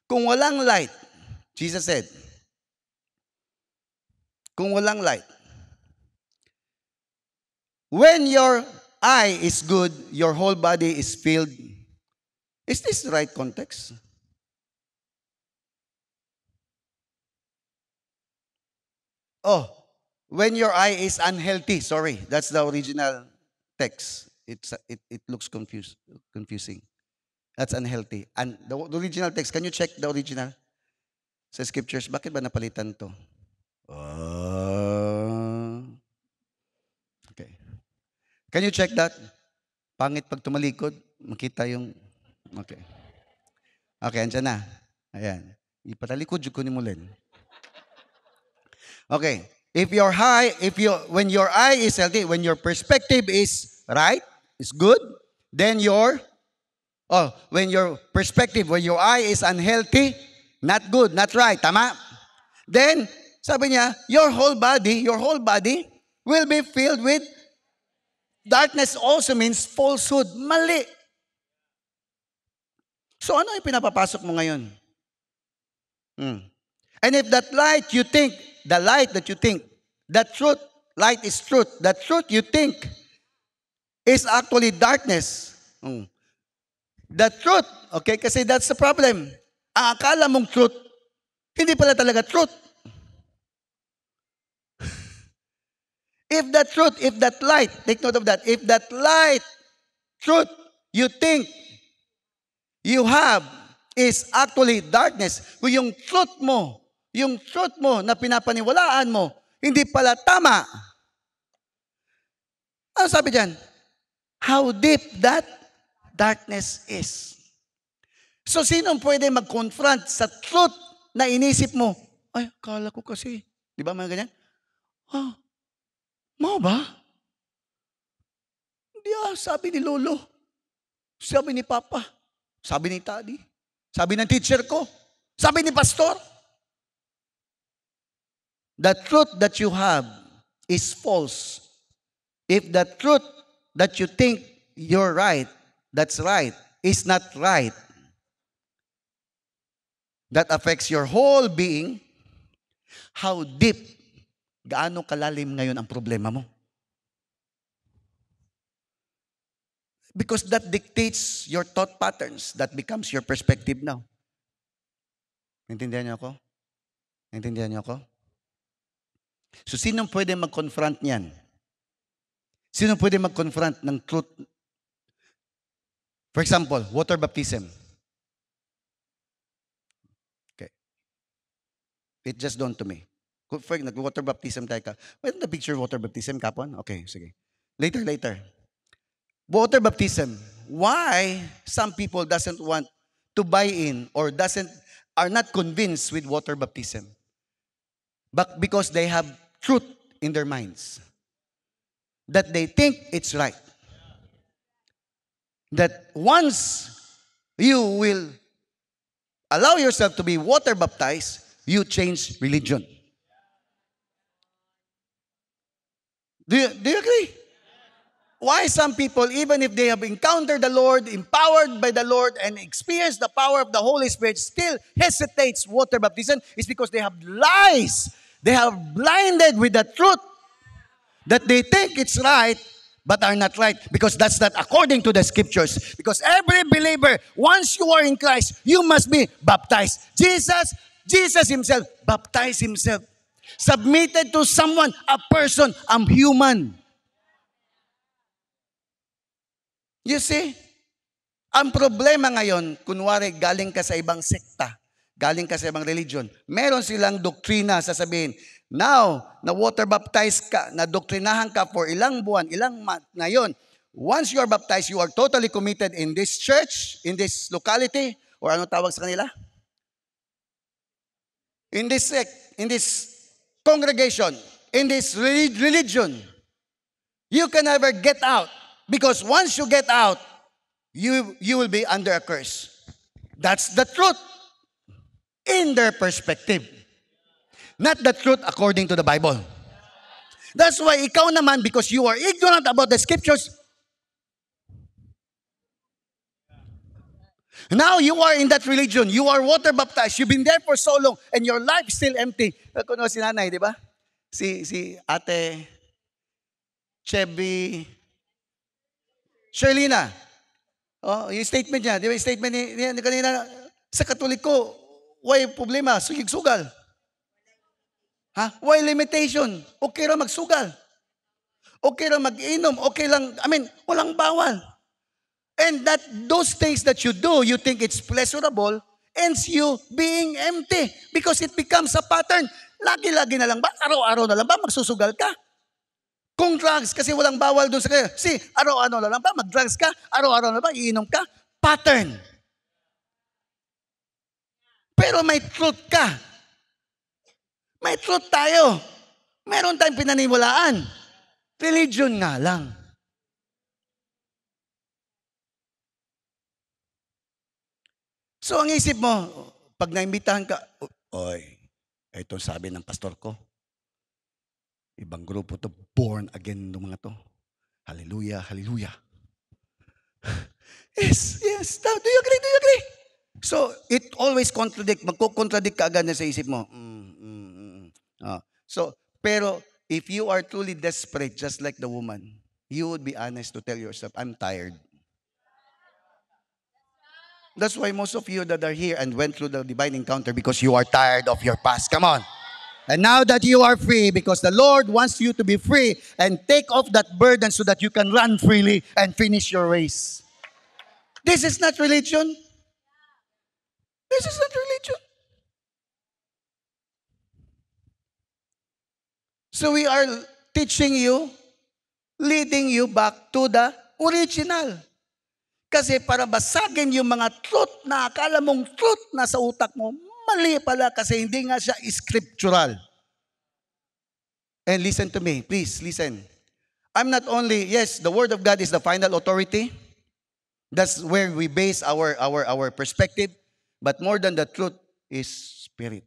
Kung walang light, Jesus said, kung walang light, when your eye is good, your whole body is filled. Is this the right context? Oh, when your eye is unhealthy, sorry, that's the original text. It looks confusing. That's unhealthy. And the original text, can you check the original? Sa scriptures, bakit ba napalitan to? Okay. Can you check that? Pangit pag tumalikod, makita yung, okay. Okay, andyan na. Ayan. Ipatalikod yung kunin mo len. Okay. When your eye is healthy, when your perspective is right, is good, then when your perspective, when your eye is unhealthy, not good, not right, tama? Then, sabi niya, your whole body will be filled with darkness. Also means falsehood, mali. So ano yung pinapapasok mo ngayon? And if that light you think, that truth, light is truth, that truth you think is actually darkness. The truth, okay, kasi that's the problem. Ang akala mong truth, hindi pala talaga truth. if that truth, if that light, take note of that, if that light, truth, you think you have is actually darkness, kung yung truth mo na pinapaniwalaan mo, hindi pala tama, ano sabi diyan? How deep that darkness is. So, sinong pwede mag-confront sa truth na inisip mo? Ay, kala ko kasi. Di ba mga ganyan? Ah, mau ba? Hindi sabi ni Lolo. Sabi ni Papa. Sabi ni Daddy. Sabi ng teacher ko. Sabi ni Pastor. The truth that you have is false. If the truth that you think you're right, that's right, is not right, that affects your whole being, how deep, gaano kalalim ngayon ang problema mo? Because that dictates your thought patterns. That becomes your perspective now. Naintindihan niyo ako? Naintindihan niyo ako? So, sino pwede mag-confront niyan? Sino pwede mag-confront ng truth? For example, water baptism. Okay. It just dawned to me. For nag-water baptism tayo ka. Wait, the picture water baptism, kapon? Okay, sige. Later. Water baptism. Why some people doesn't want to buy in or are not convinced with water baptism? But because they have truth in their minds. That they think it's right. That once you will allow yourself to be water baptized, you change religion. Do you agree? Why some people, even if they have encountered the Lord, empowered by the Lord, and experienced the power of the Holy Spirit, still hesitates water baptism, is because they have lies. They have blinded with the truth that they think it's right, but are not right, because that's not according to the scriptures. Because every believer, once you are in Christ, you must be baptized. Jesus himself baptized himself. Submitted to someone, a person, I'm human. You see? Ang problema ngayon, kunwari galing ka sa ibang sekta, galing ka sa ibang religion, meron silang doktrina, sasabihin, now, na water baptized ka, na doktrinahan ka for ilang buwan, ilang month, ngayon, once you are baptized, you are totally committed in this church, in this locality, or ano tawag sa kanila? In this sect, in this congregation, in this religion, you can never get out. Because once you get out, you will be under a curse. That's the truth in their perspective. Not the truth according to the Bible. That's why ikaw naman, because you are ignorant about the scriptures, now you are in that religion, you are water baptized, you've been there for so long, and your life is still empty. Kuno si nanay, di ba? Si ate Chevy Sherlina. Oh, yung statement niya, di ba yung statement niya kanina, sa Katoliko, why problema? Sugig-sugal. Ha? Why limitation? Okay lang magsugal. Okay lang mag-inom. Okay lang, walang bawal. And those things that you do, you think it's pleasurable, ends you being empty because it becomes a pattern. Lagi-lagi na lang ba? Araw-araw na lang ba? Magsusugal ka? Kung drugs, kasi walang bawal doon sa kanya. Araw-araw na lang ba? Mag-drugs ka? Araw-araw na ba? Iinom ka? Pattern. Pero may truth ka. May truth tayo. Meron tayong pinaniwalaan. Religion nga lang. So ang isip mo, pag naimbitahan ka, oy, ito sabi ng pastor ko. Ibang grupo to, born again ng mga to. Hallelujah, hallelujah. Yes. Do you agree? So, it always magko-contradict ka agad na sa isip mo. Pero, if you are truly desperate, just like the woman, you would be honest to tell yourself, I'm tired. That's why most of you that are here and went through the divine encounter, because you are tired of your past. Come on. And now that you are free, because the Lord wants you to be free and take off that burden so that you can run freely and finish your race. This is not religion. This is not religion. So we are teaching you, leading you back to the original. Kasi para basagin yung mga truth na akala mong truth na sa utak mo, mali pala kasi hindi nga siya scriptural. And listen to me, please listen. I'm not only, yes, the Word of God is the final authority. That's where we base our perspective. But more than the truth is spirit.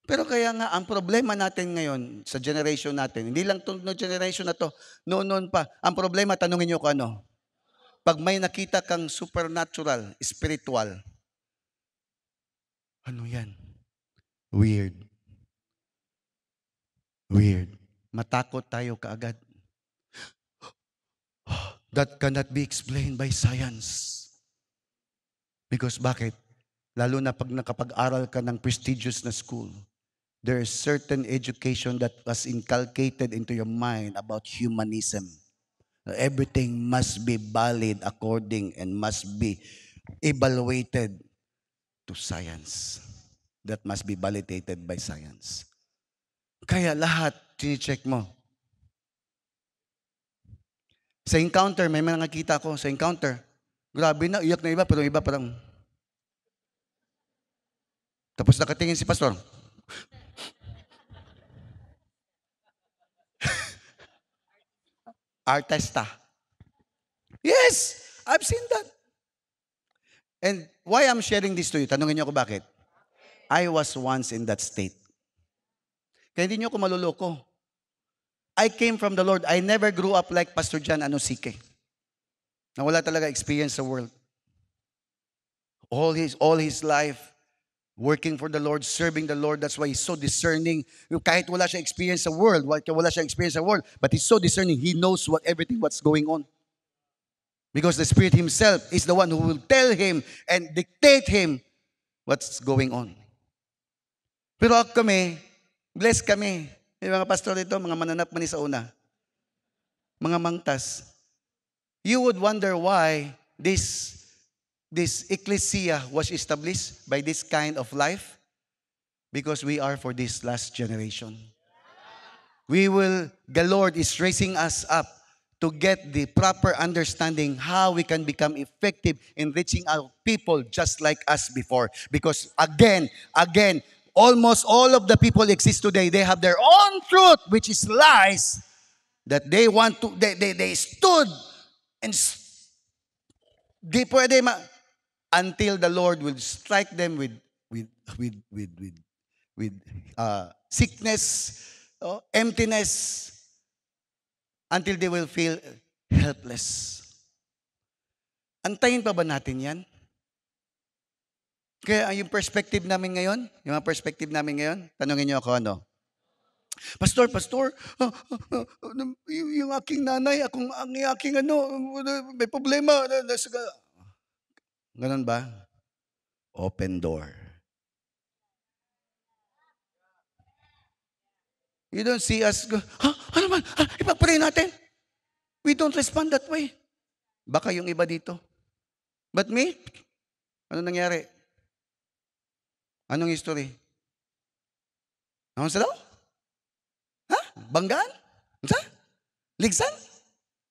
Pero kaya nga, ang problema natin ngayon sa generation natin, hindi lang itong generation na to, noon pa, ang problema, tanungin nyo ko ano, pag may nakita kang supernatural, spiritual, ano yan? Weird. Weird. Matakot tayo kaagad. That cannot be explained by science. Because bakit? Lalo na pag nakapag-aral ka ng prestigious na school, there is certain education that was inculcated into your mind about humanism. Everything must be valid according and must be evaluated to science. That must be validated by science. Kaya lahat, tine-check mo. Sa encounter, may mga nakita ko sa encounter. Grabe na, iyak na iba, pero iba parang... Tapos nakatingin si pastor. Artista. Yes, I've seen that. And why I'm sharing this to you, tanungin niyo ako bakit? I was once in that state. Kaya hindi niyo ako maluloko. I came from the Lord. I never grew up like Pastor John Anosike. Na wala talaga experience sa world. All his life, working for the Lord, serving the Lord. That's why he's so discerning. Kahit wala siya experience sa world, wala siya experience sa world, but he's so discerning. He knows what's going on. Because the Spirit Himself is the one who will tell him and dictate him what's going on. Pero kami, blessed kami. Yung mga pastor dito, mga mananap mani sa una. Mga mangtas. You would wonder why this ecclesia was established by this kind of life. Because we are for this last generation. The Lord is raising us up to get the proper understanding how we can become effective in reaching our people just like us before. Because again, almost all of the people exist today. They have their own truth, which is lies, that they want to, they stood and di pwede until the Lord will strike them with sickness, emptiness, until they will feel helpless. Antayin pa ba natin yan? Kaya yung perspective namin ngayon, tanungin niyo ako ano? Pastor, yung aking nanay, ang aking may problema. Ganun ba? Open door. You don't see us go, ano man, ipag-pray natin. We don't respond that way. Baka yung iba dito. But me? Ano nangyari? Anong history? Ano sa daw? Ha? Banggaan? Ano sa? Ligsan?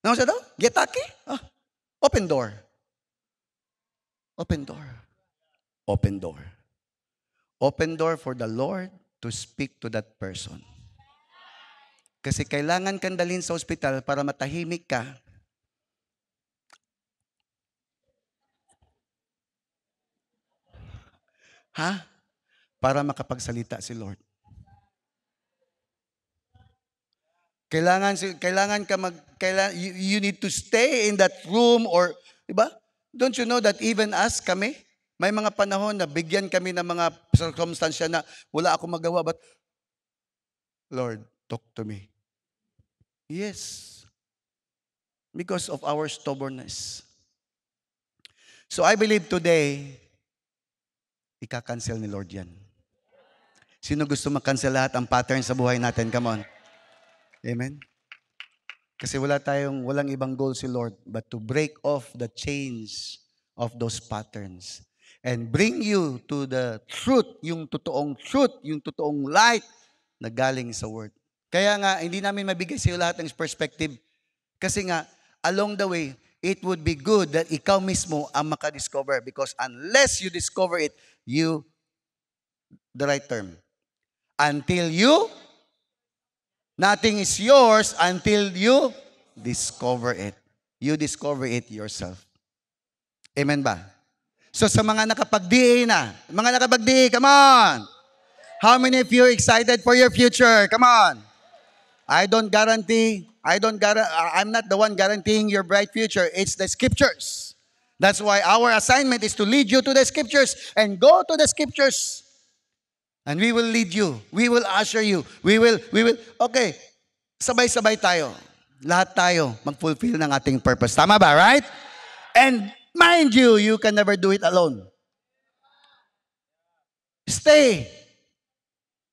Ano sa daw? Getaki? Open door. Open door. Open door. Open door for the Lord to speak to that person. Kasi kailangan kang dalhin sa ospital para matahimik ka. Ha? Para makapagsalita si Lord. You need to stay in that room or, di ba? Don't you know that even us, kami, may mga panahon na bigyan kami ng mga circumstansya na wala akong magawa, but Lord, talk to me. Yes. Because of our stubbornness. So I believe today, ika-cancel ni Lord yan. Sino gusto makancel lahat ang pattern sa buhay natin? Come on. Amen? Kasi walang ibang goal si Lord but to break off the chains of those patterns and bring you to the truth, yung totoong light na galing sa Word. Kaya nga, hindi namin mabigay sa iyo lahat ng perspective kasi nga, along the way, it would be good that ikaw mismo ang makadiscover because unless you discover it, the right term, until nothing is yours until you discover it. You discover it yourself. Amen ba? So sa mga nakapag-DA na, mga nakapag-DA, come on! How many of you are excited for your future? Come on! I'm not the one guaranteeing your bright future. It's the scriptures. That's why our assignment is to lead you to the scriptures and go to the scriptures. And we will lead you. We will usher you. Okay, sabay-sabay tayo. Lahat tayo mag-fulfill ng ating purpose. Tama ba, right? And mind you, you can never do it alone. Stay.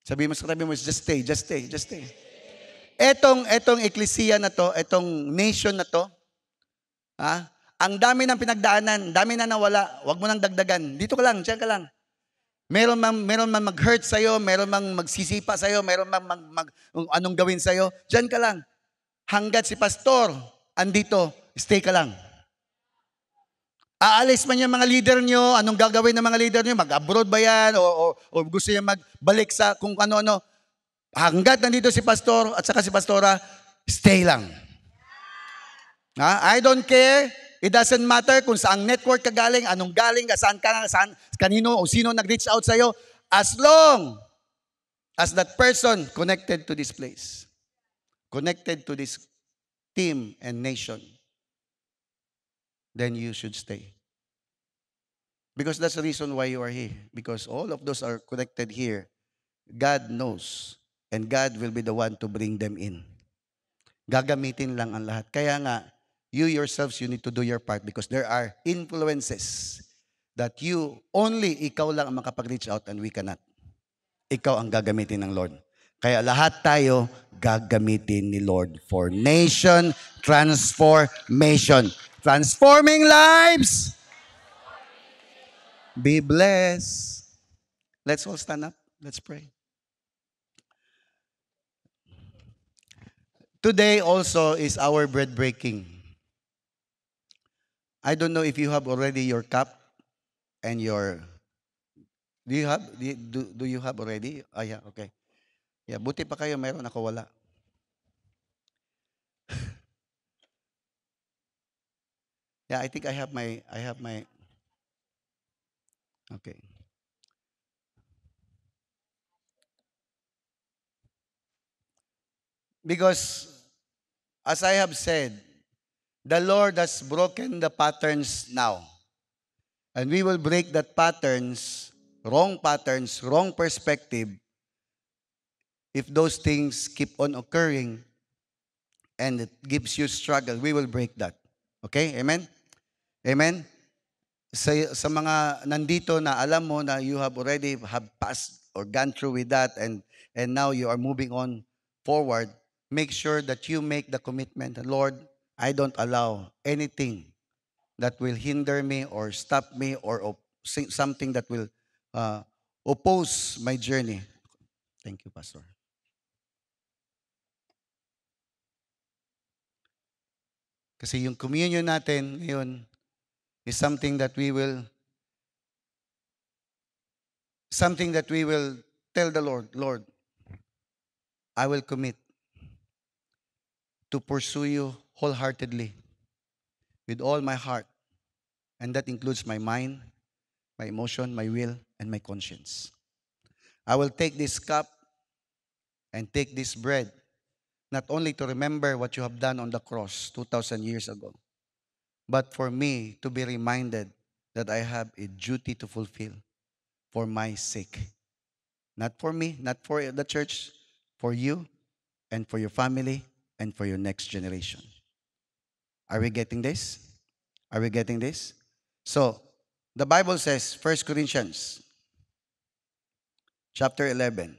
Sabi mo sa katabi mo, just stay, just stay, just stay. Etong eklesiya na to, etong nation na to, ang dami ng pinagdaanan, dami na nawala, wag mo nang dagdagan. Dito ka lang, diyan ka lang. Meron man mag-hurt sa'yo, meron mang magsisipa sa'yo, meron mang anong gawin sa'yo, diyan ka lang. Hanggat si pastor andito, stay ka lang. Aalis man yung mga leader nyo, anong gagawin ng mga leader nyo? Mag-abroad ba yan? O gusto niya magbalik sa kung ano-ano? Hanggat nandito si pastor at saka si pastora, stay lang. I don't care. It doesn't matter kung saang network ka galing, anong galing, saan kanino o sino nag-reach out sa'yo. As long as that person connected to this place, connected to this team and nation, then you should stay. Because that's the reason why you are here. Because all of those are connected here. God knows. And God will be the one to bring them in. Gagamitin lang ang lahat. Kaya nga, you yourselves, you need to do your part because there are influences that ikaw lang ang makapag-reach out and we cannot. Ikaw ang gagamitin ng Lord. Kaya lahat tayo gagamitin ni Lord for nation transformation. Transforming lives. Be blessed. Let's all stand up. Let's pray. Today also is our bread breaking. I don't know if you have already your cup and your... Do you have already? Yeah, okay. Yeah, buti pa kayo, mayroon ako wala. Yeah, I think I have my okay. Because as I have said, the Lord has broken the patterns now. And we will break that patterns, wrong perspective. If those things keep on occurring and it gives you struggle, we will break that. Okay? Amen? Amen? Sa mga nandito na alam mo na you have already passed or gone through with that and now you are moving on forward, make sure that you make the commitment, Lord, I don't allow anything that will hinder me or stop me or something that will oppose my journey. Thank you, Pastor. Kasi yung communion natin ngayon is something that we will tell the Lord, Lord, I will commit to pursue you wholeheartedly with all my heart. And that includes my mind, my emotion, my will, and my conscience. I will take this cup and take this bread, not only to remember what you have done on the cross 2,000 years ago, but for me to be reminded that I have a duty to fulfill for my sake. Not for me, not for the church, for you and for your family and for your next generation. Are we getting this? Are we getting this? So, the Bible says, 1 Corinthians chapter 11.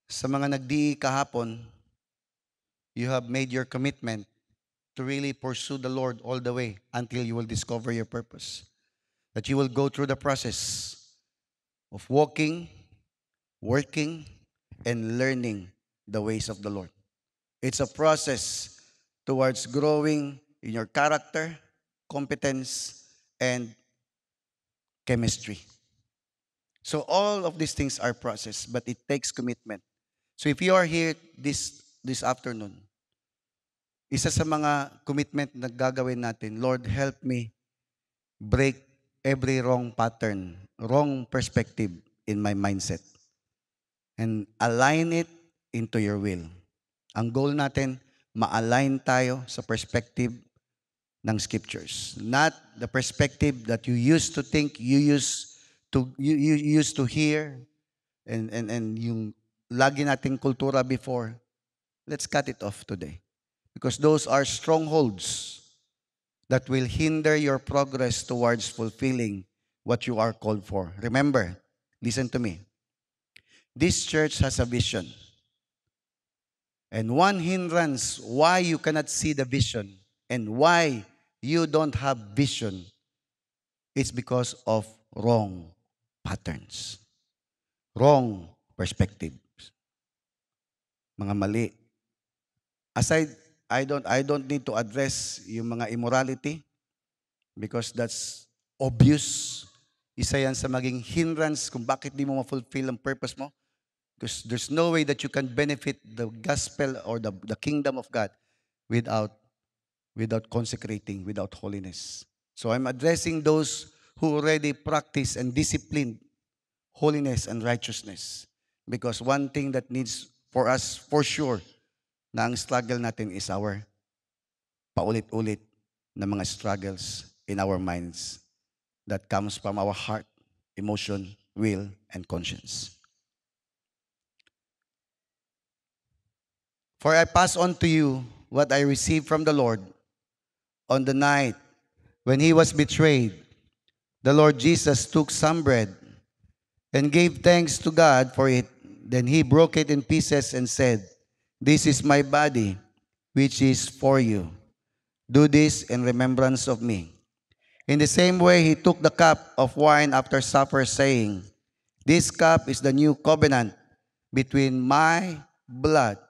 Sa mga nagdi kahapon, you have made your commitment to really pursue the Lord all the way until you will discover your purpose. That you will go through the process of walking, working, and learning the ways of the Lord. It's a process towards growing in your character, competence, and chemistry. So all of these things are process, but it takes commitment. So if you are here this afternoon, isa sa mga commitment na gagawin natin, Lord, help me break every wrong pattern, wrong perspective in my mindset and align it into your will. Ang goal natin, ma-align tayo sa perspective ng scriptures. Not the perspective that you used to think, you used to hear, and yung lagi nating kultura before. Let's cut it off today. Because those are strongholds that will hinder your progress towards fulfilling what you are called for. Remember, listen to me. This church has a vision. And one hindrance why you cannot see the vision and why you don't have vision is because of wrong patterns, wrong perspectives, mga mali. Aside, I don't need to address yung mga immorality because that's obvious. Isa yan sa maging hindrance kung bakit di mo ma-fulfill ang purpose mo. Because there's no way that you can benefit the gospel or the kingdom of God without consecrating, without holiness. So I'm addressing those who already practice and discipline holiness and righteousness. Because one thing that needs for us, for sure, na ang struggle natin is our paulit-ulit na mga struggles in our minds that comes from our heart, emotion, will, and conscience. For I pass on to you what I received from the Lord on the night when he was betrayed. The Lord Jesus took some bread and gave thanks to God for it. Then he broke it in pieces and said, "This is my body, which is for you. Do this in remembrance of me." In the same way, he took the cup of wine after supper, saying, "This cup is the new covenant between my blood,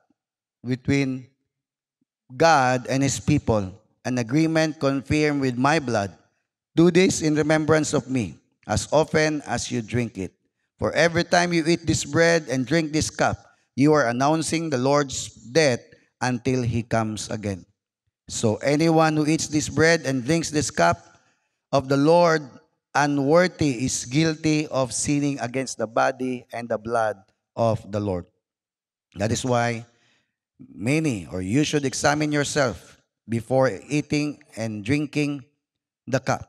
between God and his people, an agreement confirmed with my blood. Do this in remembrance of me, as often as you drink it. For every time you eat this bread and drink this cup, you are announcing the Lord's death until he comes again. So anyone who eats this bread and drinks this cup of the Lord unworthy is guilty of sinning against the body and the blood of the Lord. That is why you should examine yourself before eating and drinking the cup.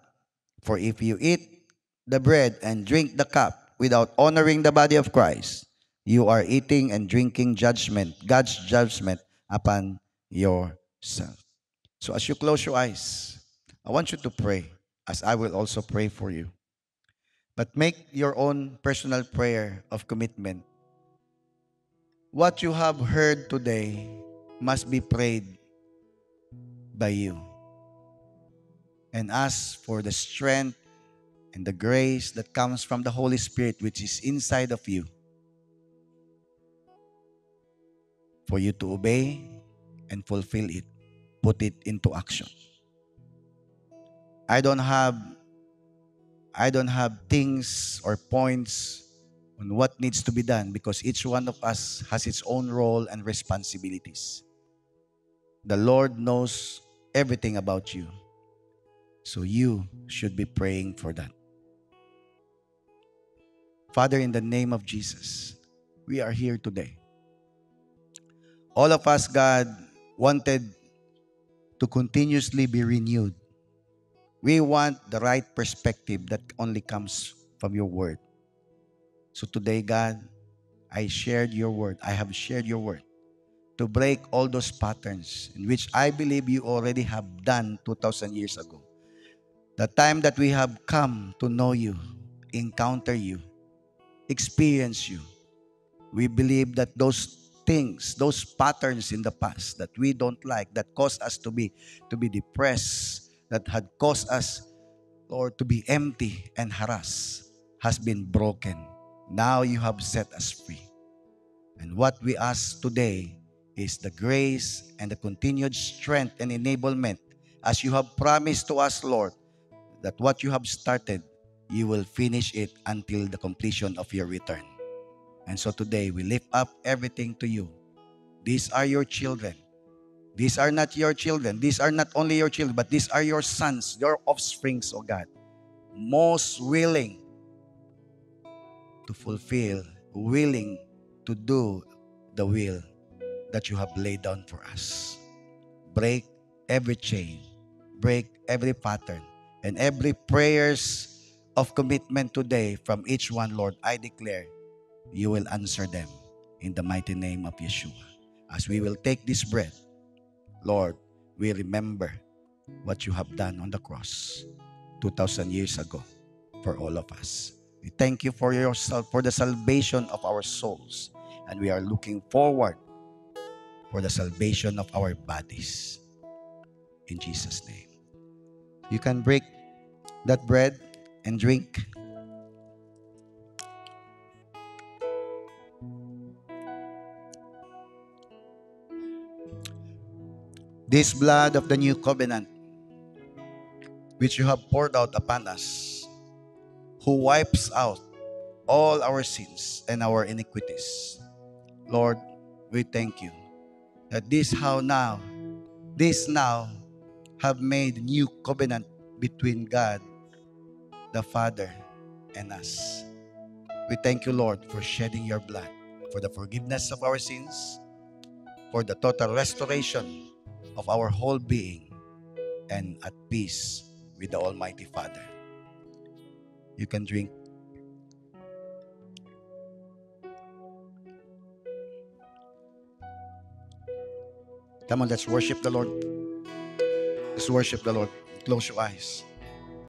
For if you eat the bread and drink the cup without honoring the body of Christ, you are eating and drinking judgment, God's judgment upon yourself. So as you close your eyes, I want you to pray, as I will also pray for you. But make your own personal prayer of commitment. What you have heard today must be prayed by you. And ask for the strength and the grace that comes from the Holy Spirit, which is inside of you, for you to obey and fulfill it, put it into action. I don't have things or points on what needs to be done because each one of us has its own role and responsibilities. The Lord knows everything about you. So you should be praying for that. Father, in the name of Jesus, we are here today. All of us, God, wanted to continuously be renewed. We want the right perspective that only comes from your word. So today, God, I have shared your word to break all those patterns in which I believe you already have done 2,000 years ago. The time that we have come to know you, encounter you, experience you. We believe that those things, those patterns in the past that we don't like, that caused us to be depressed, that had caused us, Lord, to be empty and harassed, has been broken. Now you have set us free. And what we ask today is the grace and the continued strength and enablement as you have promised to us, Lord, that what you have started, you will finish it until the completion of your return. And so today, we lift up everything to you. These are your children. These are not your children. These are not only your children, but these are your sons, your offsprings, oh God. Most willing to fulfill, willing to do the will that you have laid down for us. Break every chain, break every pattern, and every prayers of commitment today from each one, Lord, I declare you will answer them in the mighty name of Yeshua. As we will take this bread, Lord, we remember what you have done on the cross 2,000 years ago for all of us. We thank you for yourself, for the salvation of our souls. And we are looking forward for the salvation of our bodies. In Jesus' name. You can break that bread and drink. This blood of the new covenant, which you have poured out upon us, who wipes out all our sins and our iniquities. Lord, we thank you that this now have made new covenant between God, the Father, and us. We thank you, Lord, for shedding your blood, for the forgiveness of our sins, for the total restoration of our whole being, and at peace with the Almighty Father. You can drink. Come on, let's worship the Lord. Let's worship the Lord. Close your eyes.